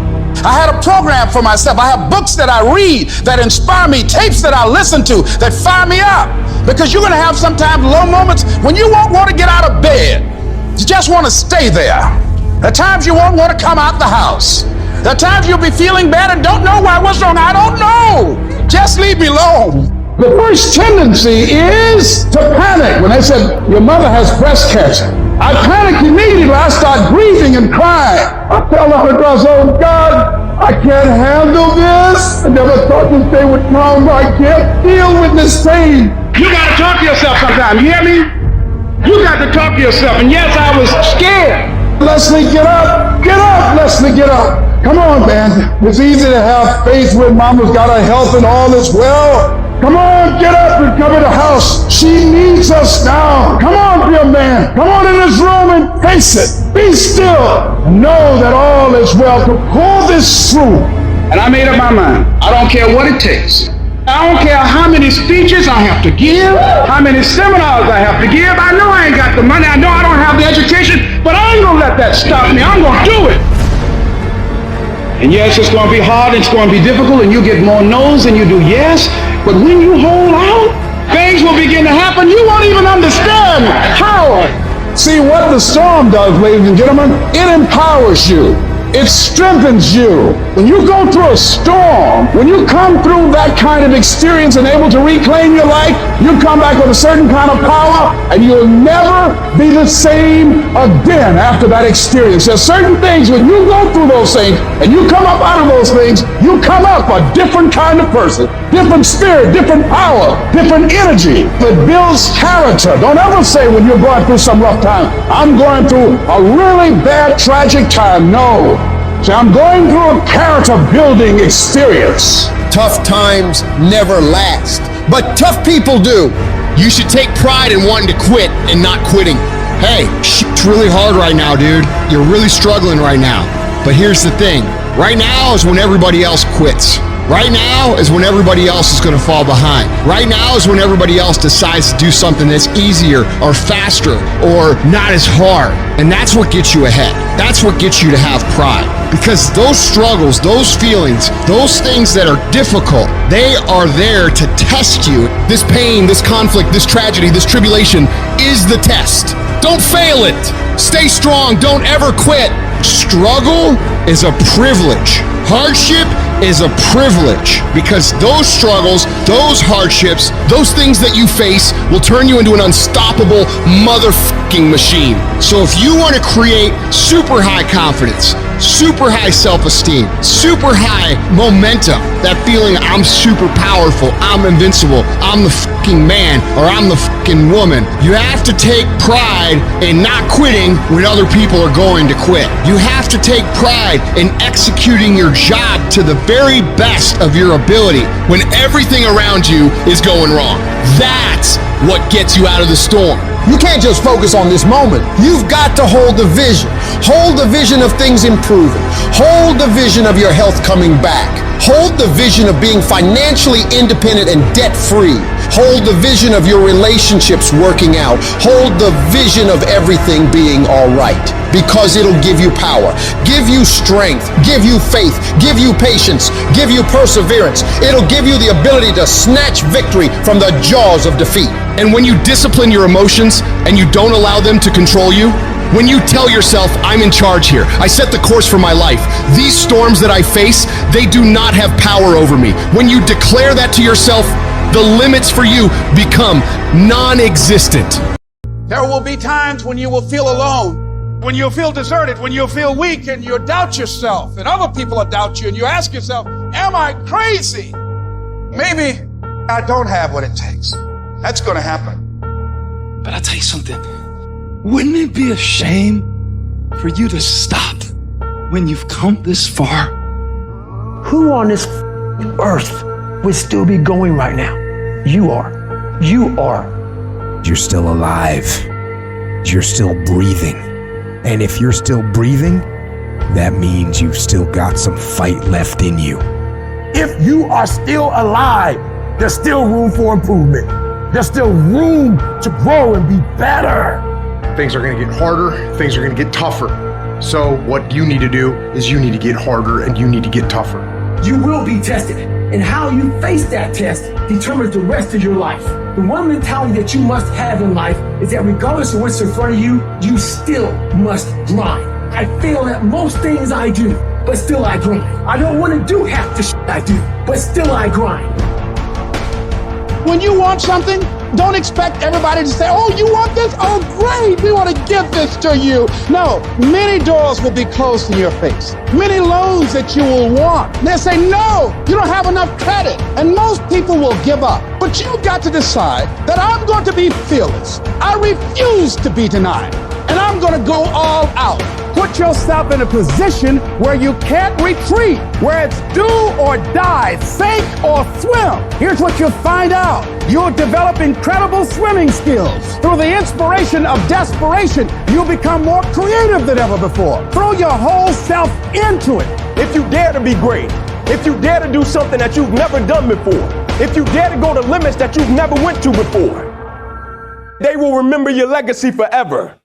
Speaker 2: I had a program for myself. I have books that I read that inspire me, tapes that I listen to that fire me up. Because you're going to have sometimes low moments when you won't want to get out of bed. You just want to stay there. There are times you won't want to come out the house. There are times you'll be feeling bad and don't know why. What's wrong? I don't know. Just leave me alone.
Speaker 3: The first tendency is to panic. When they said, your mother has breast cancer, I panicked immediately. I start grieving and crying. I tell the Holy Ghost, oh God, I can't handle this. I never thought this day would come. I can't deal with this pain.
Speaker 2: You got to talk to yourself sometimes. You hear me? You got to talk to yourself. And yes, I was scared.
Speaker 3: Leslie, get up. Get up, Leslie, get up. Come on, man. It's easy to have faith when mama's got her health and all is well. Come on, get up and come in the house. She needs us now. Come on, dear man. Come on in this room and face it. Be still. Know that all is well to pull this through.
Speaker 2: And I made up my mind. I don't care what it takes. I don't care how many speeches I have to give, how many seminars I have to give. I know I ain't got the money. I know I don't have the education, but I ain't gonna let that stop me. I'm gonna do it. And yes, it's going to be hard, it's going to be difficult, and you get more no's than you do yes. But when you hold out, things will begin to happen. You won't even understand how.
Speaker 3: See, what the storm does, ladies and gentlemen, it empowers you. It strengthens you. When you go through a storm, when you come through that kind of experience and able to reclaim your life, you come back with a certain kind of power, and you'll never be the same again after that experience. There's certain things, when you go through those things, and you come up out of those things, you come up a different kind of person, different spirit, different power, different energy that builds character. Don't ever say when you're going through some rough time, I'm going through a really bad, tragic time. No. See, I'm going through a character building experience.
Speaker 12: Tough times never last, but tough people do. You should take pride in wanting to quit and not quitting. Hey, it's really hard right now, dude. You're really struggling right now. But here's the thing. Right now is when everybody else quits. Right now is when everybody else is going to fall behind. Right now is when everybody else decides to do something that's easier or faster or not as hard. And that's what gets you ahead. That's what gets you to have pride. Because those struggles, those feelings, those things that are difficult, they are there to test you. This pain, this conflict, this tragedy, this tribulation is the test. Don't fail it. Stay strong. Don't ever quit. Struggle is a privilege. Hardship is a privilege, because those struggles, those hardships, those things that you face will turn you into an unstoppable motherfucking machine. So if you want to create super high confidence, super high self-esteem, super high momentum, that feeling I'm super powerful, I'm invincible, I'm the fucking man, or I'm the fucking woman, you have to take pride in not quitting when other people are going to quit. You have to take pride in executing your job to the very best of your ability when everything around you is going wrong. That's what gets you out of the storm. You can't just focus on this moment. You've got to hold the vision. Hold the vision of things improving. Hold the vision of your health coming back. Hold the vision of being financially independent and debt-free. Hold the vision of your relationships working out. Hold the vision of everything being all right, because it'll give you power, give you strength, give you faith, give you patience, give you perseverance. It'll give you the ability to snatch victory from the jaws of defeat. And when you discipline your emotions and you don't allow them to control you, when you tell yourself, I'm in charge here, I set the course for my life, these storms that I face, they do not have power over me. When you declare that to yourself, the limits for you become non-existent.
Speaker 2: There will be times when you will feel alone, when you'll feel deserted, when you'll feel weak and you'll doubt yourself and other people will doubt you and you ask yourself, am I crazy? Maybe I don't have what it takes. That's going to happen.
Speaker 6: But I'll tell you something. Wouldn't it be a shame for you to stop when you've come this far?
Speaker 9: Who on this earth would still be going right now? You are. You are.
Speaker 10: You're still alive. You're still breathing. And if you're still breathing, that means you've still got some fight left in you.
Speaker 20: If you are still alive, there's still room for improvement. There's still room to grow and be better. Things are going to get harder. Things are going to get tougher. So what you need to do is you need to get harder and you need to get tougher.
Speaker 9: You will be tested, and how you face that test determines the rest of your life. The one mentality that you must have in life is that regardless of what's in front of you, you still must grind. I fail at most things I do, but still I grind. I don't want to do half the shit I do, but still I grind.
Speaker 2: When you want something, don't expect everybody to say, oh, you want this? Oh, great, we want to give this to you. No, many doors will be closed in your face. Many loans that you will want. They'll say, no, you don't have enough credit. And most people will give up. But you've got to decide that I'm going to be fearless. I refuse to be denied. And I'm going to go all out. Put yourself in a position where you can't retreat, where it's do or die, sink or swim. Here's what you'll find out. You'll develop incredible swimming skills. Through the inspiration of desperation, you'll become more creative than ever before. Throw your whole self into it.
Speaker 24: If you dare to be great, if you dare to do something that you've never done before, if you dare to go to limits that you've never went to before, they will remember your legacy forever.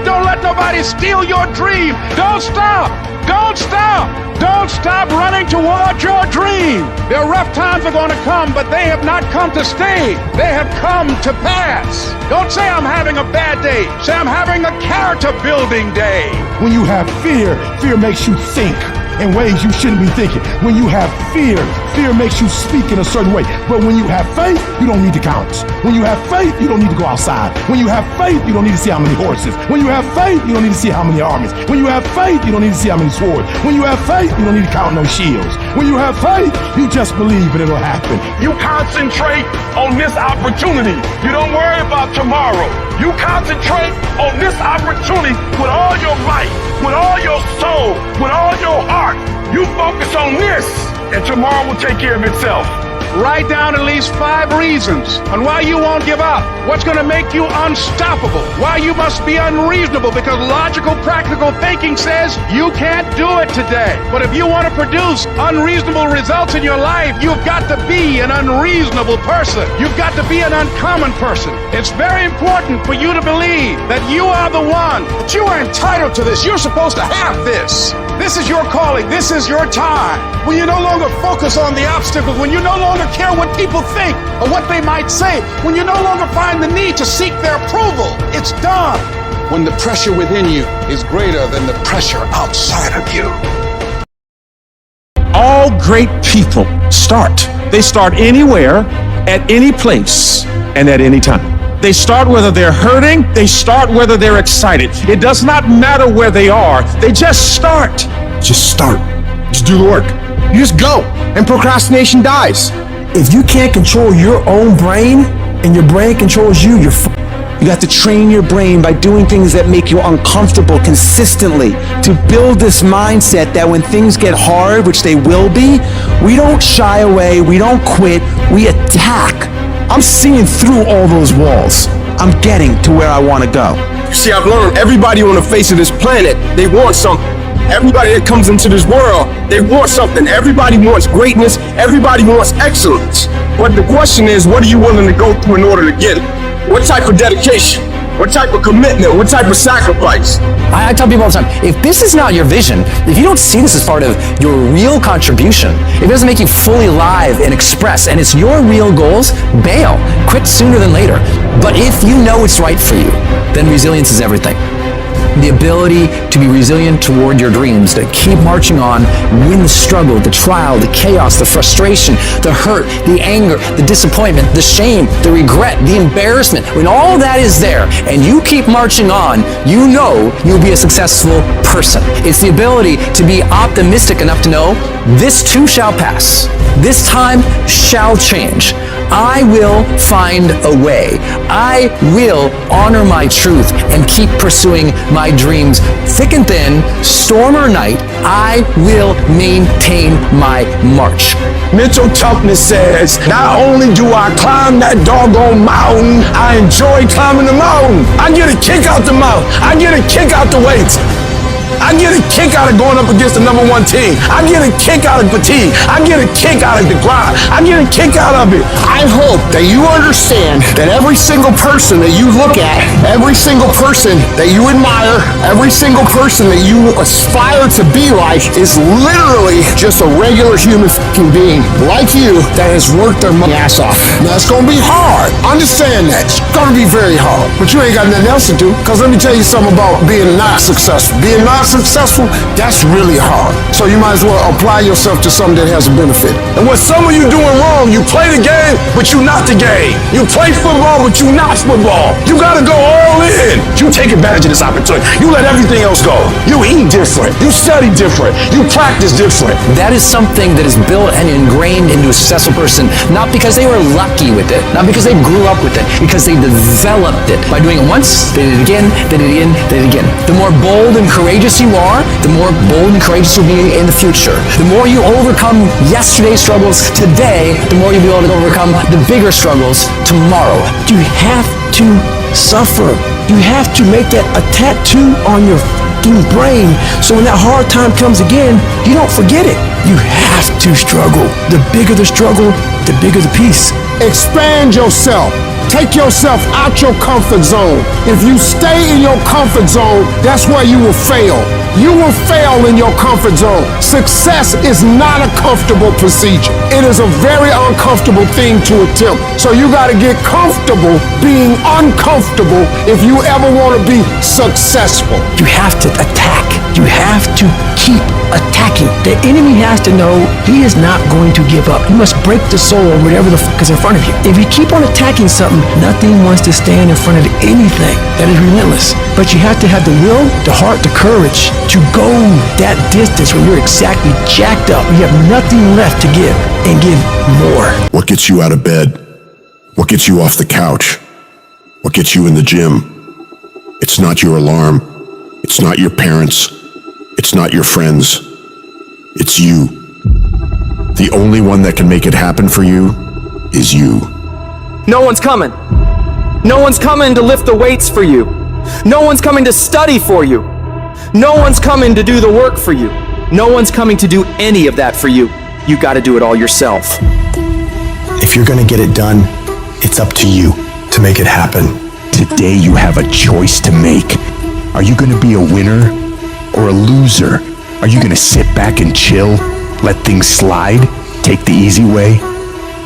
Speaker 2: Don't let nobody steal your dream. Don't stop. Don't stop. Don't stop running toward your dream. There are rough times are going to come, but they have not come to stay. They have come to pass. Don't say I'm having a bad day. Say I'm having a character building day.
Speaker 20: When you have fear, fear makes you think in ways you shouldn't be thinking. When you have fear, fear makes you speak in a certain way. But when you have faith, you don't need to count. When you have faith, you don't need to go outside. When you have faith, you don't need to see how many horses. When you have faith, you don't need to see how many armies. When you have faith, you don't need to see how many swords. When you have faith, you don't need to count no shields. When you have faith, you just believe and it'll happen.
Speaker 23: You concentrate on this opportunity. You don't worry about tomorrow. You concentrate on this opportunity with all your might, with all your soul, with all your heart. You focus on this, and tomorrow will take care of itself.
Speaker 2: Write down at least 5 reasons on why you won't give up. What's going to make you unstoppable? Why you must be unreasonable, because logical, practical thinking says you can't do it today. But if you want to produce unreasonable results in your life, you've got to be an unreasonable person. You've got to be an uncommon person. It's very important for you to believe that you are the one, that you are entitled to this. You're supposed to have this. This is your calling. This is your time. When you no longer focus on the obstacles, when you no longer care what people think or what they might say, when you no longer find the need to seek their approval, it's done. When the pressure within you is greater than the pressure outside of you.
Speaker 25: All great people start. They start anywhere, at any place, and at any time. They start whether they're hurting, they start whether they're excited. It does not matter where they are, they just start.
Speaker 10: Just start. Just do the work. You just go, and procrastination dies. If you can't control your own brain, and your brain controls you, you're
Speaker 4: You got to train your brain by doing things that make you uncomfortable consistently to build this mindset that when things get hard, which they will be, we don't shy away, we don't quit, we attack. I'm seeing through all those walls. I'm getting to where I want to go.
Speaker 11: See, I've learned everybody on the face of this planet, they want something. Everybody that comes into this world, they want something. Everybody wants greatness. Everybody wants excellence. But the question is, what are you willing to go through in order to get it? What type of dedication? What type of commitment? What type of sacrifice?
Speaker 7: I tell people all the time, if this is not your vision, if you don't see this as part of your real contribution, if it doesn't make you fully live and express, and it's your real goals, bail. Quit sooner than later. But if you know it's right for you, then resilience is everything. The ability to be resilient toward your dreams, to keep marching on, win the struggle, the trial, the chaos, the frustration, the hurt, the anger, the disappointment, the shame, the regret, the embarrassment. When all that is there and you keep marching on, you know you'll be a successful person. It's the ability to be optimistic enough to know this too shall pass. This time shall change. I will find a way. I will honor my truth and keep pursuing my dreams. Thick and thin, storm or night, I will maintain my march.
Speaker 25: Mental toughness says, not only do I climb that doggone mountain, I enjoy climbing the mountain. I get a kick out the mountain. I get a kick out the weights. I get a kick out of going up against the number one team. I get a kick out of fatigue. I get a kick out of the grind. I get a kick out of it.
Speaker 12: I hope that you understand that every single person that you look at, every single person that you admire, every single person that you aspire to be like is literally just a regular human fucking being like you that has worked their ass off. Now it's gonna be hard. Understand that. It's gonna be very hard. But you ain't got nothing else to do. Cause let me tell you something about being not successful. Being not successful, that's really hard. So you might as well apply yourself to something that has a benefit.
Speaker 25: And what some of you doing wrong, you play the game, but you not the game. You play football, but you not football. You gotta go all in. You take advantage of this opportunity. You let everything else go. You eat different. You study different. You practice different.
Speaker 7: That is something that is built and ingrained into a successful person, not because they were lucky with it, not because they grew up with it, because they developed it by doing it once, they did it again, they did it again, they did it again. The more bold and courageous you are, the more bold and courageous you'll be in the future. The more you overcome yesterday's struggles today, the more you'll be able to overcome the bigger struggles tomorrow.
Speaker 4: You have to suffer. You have to make that a tattoo on your fucking brain so when that hard time comes again, you don't forget it. You have to struggle. The bigger the struggle, the bigger the peace.
Speaker 12: Expand yourself. Take yourself out your comfort zone. If you stay in your comfort zone, that's where you will fail. You will fail in your comfort zone. Success is not a comfortable procedure. It is a very uncomfortable thing to attempt. So you got to get comfortable being uncomfortable if you ever want to be successful.
Speaker 4: You have to attack. You have to keep attacking. The enemy has to know he is not going to give up. You must break the soul of whatever the fuck is in front of you. If you keep on attacking something, nothing wants to stand in front of anything. That is relentless. But you have to have the will, the heart, the courage to go that distance when you're exactly jacked up. You have nothing left to give and give more.
Speaker 8: What gets you out of bed? What gets you off the couch? What gets you in the gym? It's not your alarm. It's not your parents. It's not your friends. It's you. The only one that can make it happen for you is you.
Speaker 18: No one's coming. No one's coming to lift the weights for you. No one's coming to study for you. No one's coming to do the work for you. No one's coming to do any of that for you. You got to do it all yourself.
Speaker 16: If you're gonna get it done, it's up to you to make it happen.
Speaker 10: Today you have a choice to make. Are you gonna be a winner or a loser? Are you gonna sit back and chill, let things slide, take the easy way?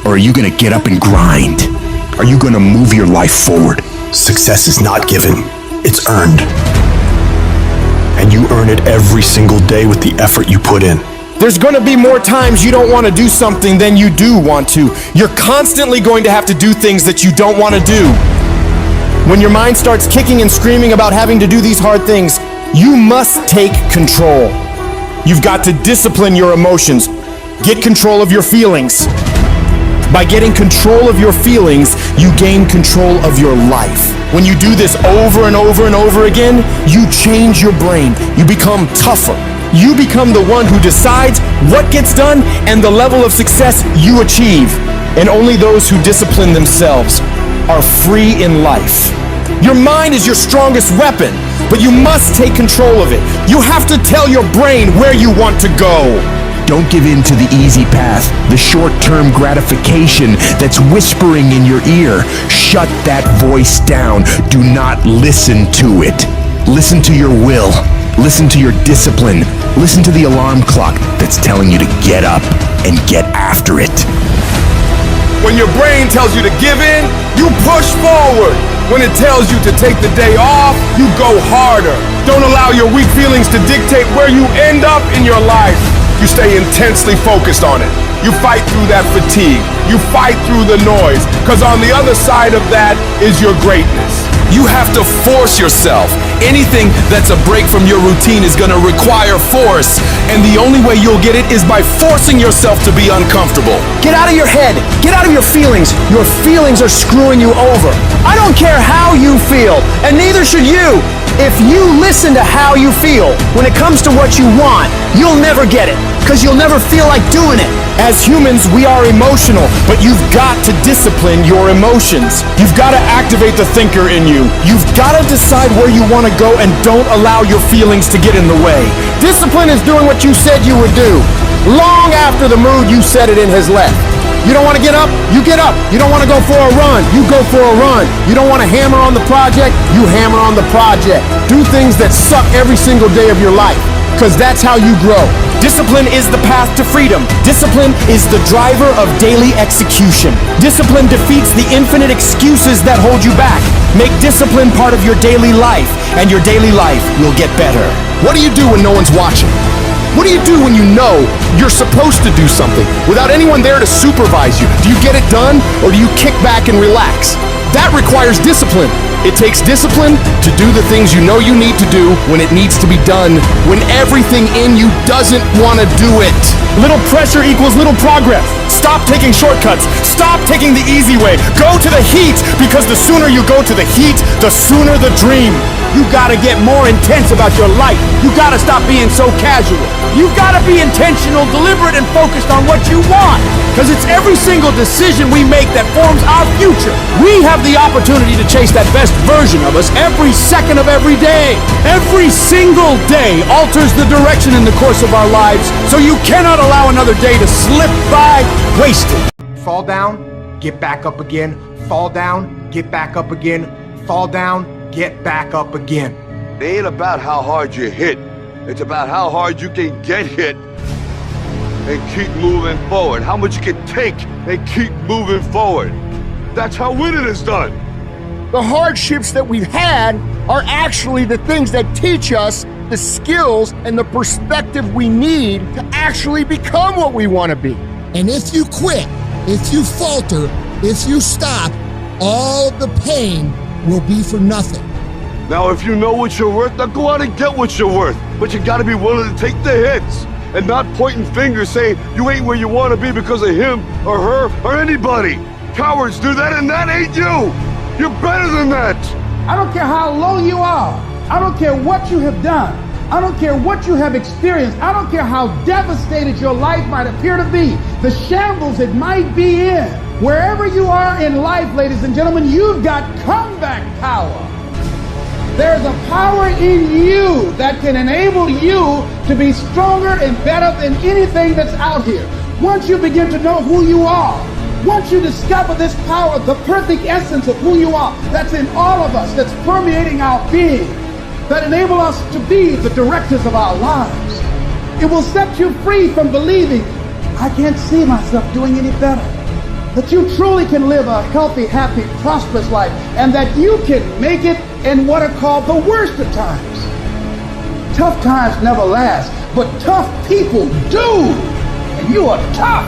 Speaker 10: Or are you gonna get up and grind? Are you gonna move your life forward?
Speaker 16: Success is not given, it's earned. And you earn it every single day with the effort you put in.
Speaker 5: There's gonna be more times you don't want to do something than you do want to. You're constantly going to have to do things that you don't want to do. When your mind starts kicking and screaming about having to do these hard things, you must take control. You've got to discipline your emotions. Get control of your feelings. By getting control of your feelings, you gain control of your life. When you do this over and over and over again, you change your brain. You become tougher. You become the one who decides what gets done and the level of success you achieve. And only those who discipline themselves are free in life. Your mind is your strongest weapon, but you must take control of it. You have to tell your brain where you want to go.
Speaker 10: Don't give in to the easy path, the short-term gratification that's whispering in your ear. Shut that voice down. Do not listen to it. Listen to your will. Listen to your discipline. Listen to the alarm clock that's telling you to get up and get after it.
Speaker 11: When your brain tells you to give in, you push forward. When it tells you to take the day off, you go harder. Don't allow your weak feelings to dictate where you end up in your life. You stay intensely focused on it. You fight through that fatigue. You fight through the noise, because on the other side of that is your greatness. You have to force yourself. Anything that's a break from your routine is gonna require force, and the only way you'll get it is by forcing yourself to be uncomfortable.
Speaker 19: Get out of your head. Get out of your feelings. Your feelings are screwing you over. I don't care how you feel, and neither should you. If you listen to how you feel when it comes to what you want, you'll never get it, because you'll never feel like doing it.
Speaker 5: As humans, we are emotional, but you've got to discipline your emotions. You've got to activate the thinker in you. You've got to decide where you want to go and don't allow your feelings to get in the way.
Speaker 12: Discipline is doing what you said you would do, long after the mood you set it in has left. You don't want to get up? You get up. You don't want to go for a run? You go for a run. You don't want to hammer on the project? You hammer on the project. Do things that suck every single day of your life, because that's how you grow.
Speaker 5: Discipline is the path to freedom. Discipline is the driver of daily execution. Discipline defeats the infinite excuses that hold you back. Make discipline part of your daily life, and your daily life will get better.
Speaker 12: What do you do when no one's watching? What do you do when you know you're supposed to do something without anyone there to supervise you? Do you get it done, or do you kick back and relax? That requires discipline. It takes discipline to do the things you know you need to do when it needs to be done, when everything in you doesn't want to do it.
Speaker 5: Little pressure equals little progress. Stop taking shortcuts. Stop taking the easy way. Go to the heat, because the sooner you go to the heat, the sooner the dream.
Speaker 2: You gotta get more intense about your life. You gotta stop being so casual. You gotta be intentional, deliberate, and focused on what you want. Because it's every single decision we make that forms our future. We have the opportunity to chase that best version of us every second of every day. Every single day alters the direction in the course of our lives, so you cannot allow another day to slip by wasted.
Speaker 13: Fall down, get back up again. Fall down, get back up again. Fall down, get back up again.
Speaker 14: It ain't about how hard you hit. It's about how hard you can get hit and keep moving forward. How much you can take and keep moving forward. That's how winning is done.
Speaker 12: The hardships that we've had are actually the things that teach us the skills and the perspective we need to actually become what we want to be.
Speaker 15: And if you quit, if you falter, if you stop, all the pain will be for nothing.
Speaker 14: Now, if you know what you're worth, now go out and get what you're worth. But you gotta be willing to take the hits and not pointing fingers saying you ain't where you want to be because of him or her or anybody. Cowards do that, and that ain't you. You're better than that.
Speaker 2: I don't care how low you are. I don't care what you have done. I don't care what you have experienced. I don't care how devastated your life might appear to be, the shambles it might be in. Wherever you are in life, ladies and gentlemen, you've got comeback power. There's a power in you that can enable you to be stronger and better than anything that's out here. Once you begin to know who you are, once you discover this power, the perfect essence of who you are, that's in all of us, that's permeating our being, that enable us to be the directors of our lives. It will set you free from believing, I can't see myself doing any better. That you truly can live a healthy, happy, prosperous life, and that you can make it in what are called the worst of times. Tough times never last, but tough people do. And you are tough.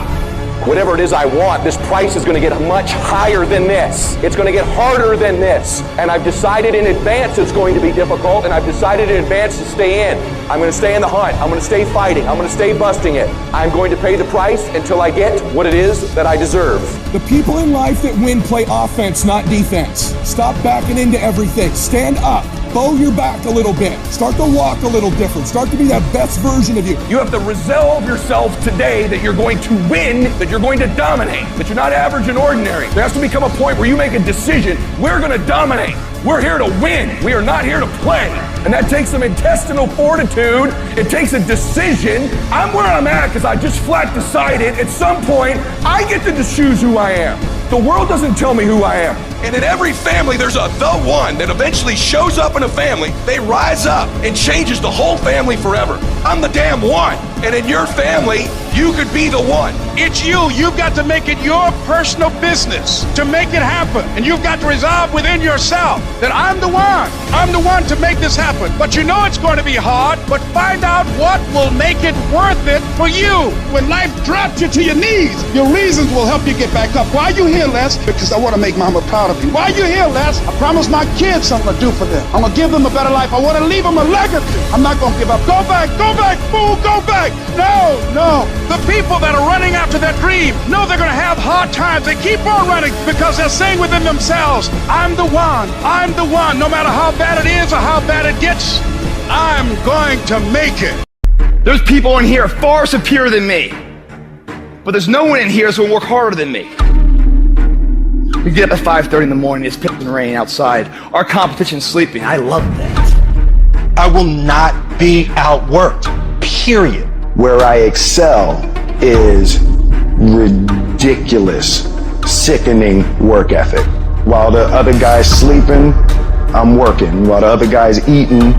Speaker 24: Whatever it is I want, this price is going to get much higher than this. It's going to get harder than this. And I've decided in advance it's going to be difficult, and I've decided in advance to stay in. I'm going to stay in the hunt. I'm going to stay fighting. I'm going to stay busting it. I'm going to pay the price until I get what it is that I deserve.
Speaker 1: The people in life that win play offense, not defense. Stop backing into everything. Stand up. Bow your back a little bit. Start to walk a little different. Start to be that best version of you.
Speaker 24: You have to resolve yourself today that you're going to win, that you're going to dominate, that you're not average and ordinary. There has to become a point where you make a decision. We're going to dominate. We're here to win. We are not here to play. And that takes some intestinal fortitude. It takes a decision. I'm where I'm at because I just flat decided at some point I get to choose who I am. The world doesn't tell me who I am.
Speaker 3: And in every family, there's the one that eventually shows up in a family. They rise up and changes the whole family forever. I'm the damn one. And in your family, you could be the one.
Speaker 25: It's you. You've got to make it your personal business to make it happen. And you've got to resolve within yourself that I'm the one. I'm the one to make this happen. But you know it's going to be hard, but find out what will make it worth it for you. When life drops you to your knees, your reasons will help you get back up. Why are you here, Les? Because I want to make Mama proud of you. Why are you here, Les? I promised my kids something to do for them. I'm going to give them a better life. I want to leave them a legacy. I'm not going to give up. Go back, fool, go back. No. The people that are running after that dream know they're going to have hard times. They keep on running because they're saying within themselves, I'm the one. I'm the one. No matter how bad it is or how bad it gets, I'm going to make it.
Speaker 17: There's people in here far superior than me. But there's no one in here that's going to work harder than me. We get up at 5:30 in the morning, it's pissing rain outside. Our competition's sleeping. I love that.
Speaker 21: I will not be outworked, period. Where I excel is ridiculous, sickening work ethic. While the other guy's sleeping, I'm working. While the other guy's eating,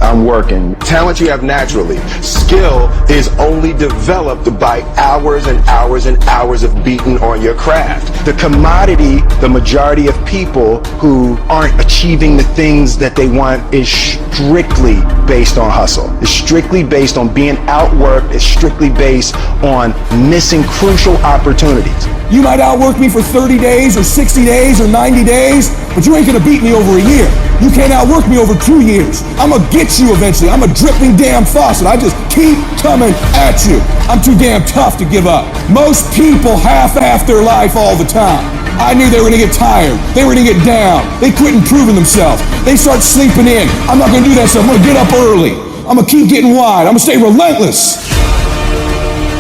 Speaker 21: I'm working.
Speaker 22: Talent you have naturally. Skill is only developed by hours and hours and hours of beating on your craft.
Speaker 21: The commodity, the majority of people who aren't achieving the things that they want is strictly based on hustle. It's strictly based on being outworked. It's strictly based on missing crucial opportunities.
Speaker 1: You might outwork me for 30 days or 60 days or 90 days, but you ain't gonna beat me over a year. You can't outwork me over 2 years. I'm gonna get you eventually. I'm a dripping damn faucet. I just keep coming at you. I'm too damn tough to give up. Most people half-ass their life all the time. I knew they were gonna get tired. They were gonna get down. They quit improving themselves. They start sleeping in. I'm not gonna do that stuff. I'm gonna get up early. I'm gonna keep getting wide. I'm gonna stay relentless.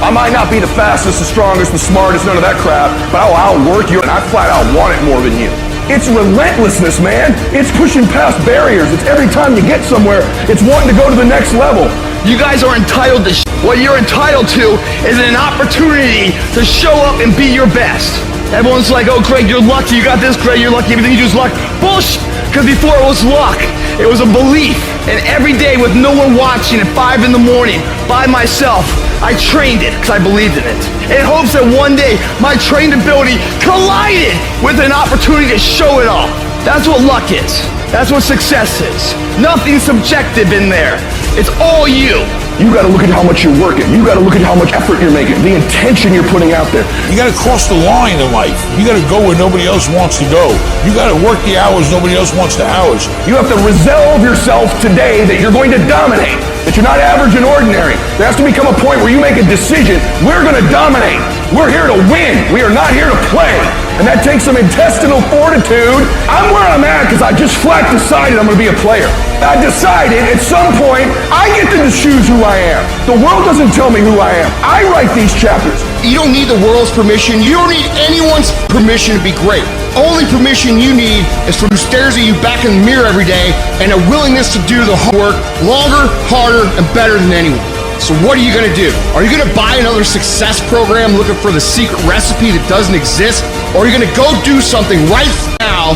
Speaker 24: I might not be the fastest, the strongest, the smartest, none of that crap, but I'll outwork you and I flat out want it more than you. It's relentlessness, man. It's pushing past barriers. It's every time you get somewhere, it's wanting to go to the next level.
Speaker 17: You guys are entitled to what you're entitled to is an opportunity to show up and be your best. Everyone's like, oh, Greg, you're lucky. You got this, Greg, you're lucky. Everything you do is luck. Bullshit. Because before it was luck, it was a belief. And every day with no one watching at 5 in the morning by myself, I trained it because I believed in it. In hopes that one day my trained ability collided with an opportunity to show it off. That's what luck is. That's what success is. Nothing subjective in there. It's all you.
Speaker 24: You gotta look at how much you're working. You gotta look at how much effort you're making, the intention you're putting out there.
Speaker 26: You gotta cross the line in life. You gotta go where nobody else wants to go. You gotta work the hours nobody else wants to hours.
Speaker 24: You have to resolve yourself today that you're going to dominate, that you're not average and ordinary. There has to become a point where you make a decision. We're gonna dominate. We're here to win. We are not here to play. And that takes some intestinal fortitude. I'm where I'm at because I just flat decided I'm gonna be a player. I decided at some point I get to choose who I am. The world doesn't tell me who I am. I write these chapters.
Speaker 12: You don't need the world's permission. You don't need anyone's permission to be great. Only permission you need is from who stares at you back in the mirror every day and a willingness to do the hard work longer, harder, and better than anyone. So what are you gonna do? Are you gonna buy another success program looking for the secret recipe that doesn't exist? Or are you gonna go do something right now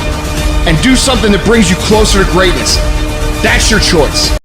Speaker 12: and do something that brings you closer to greatness? That's your choice.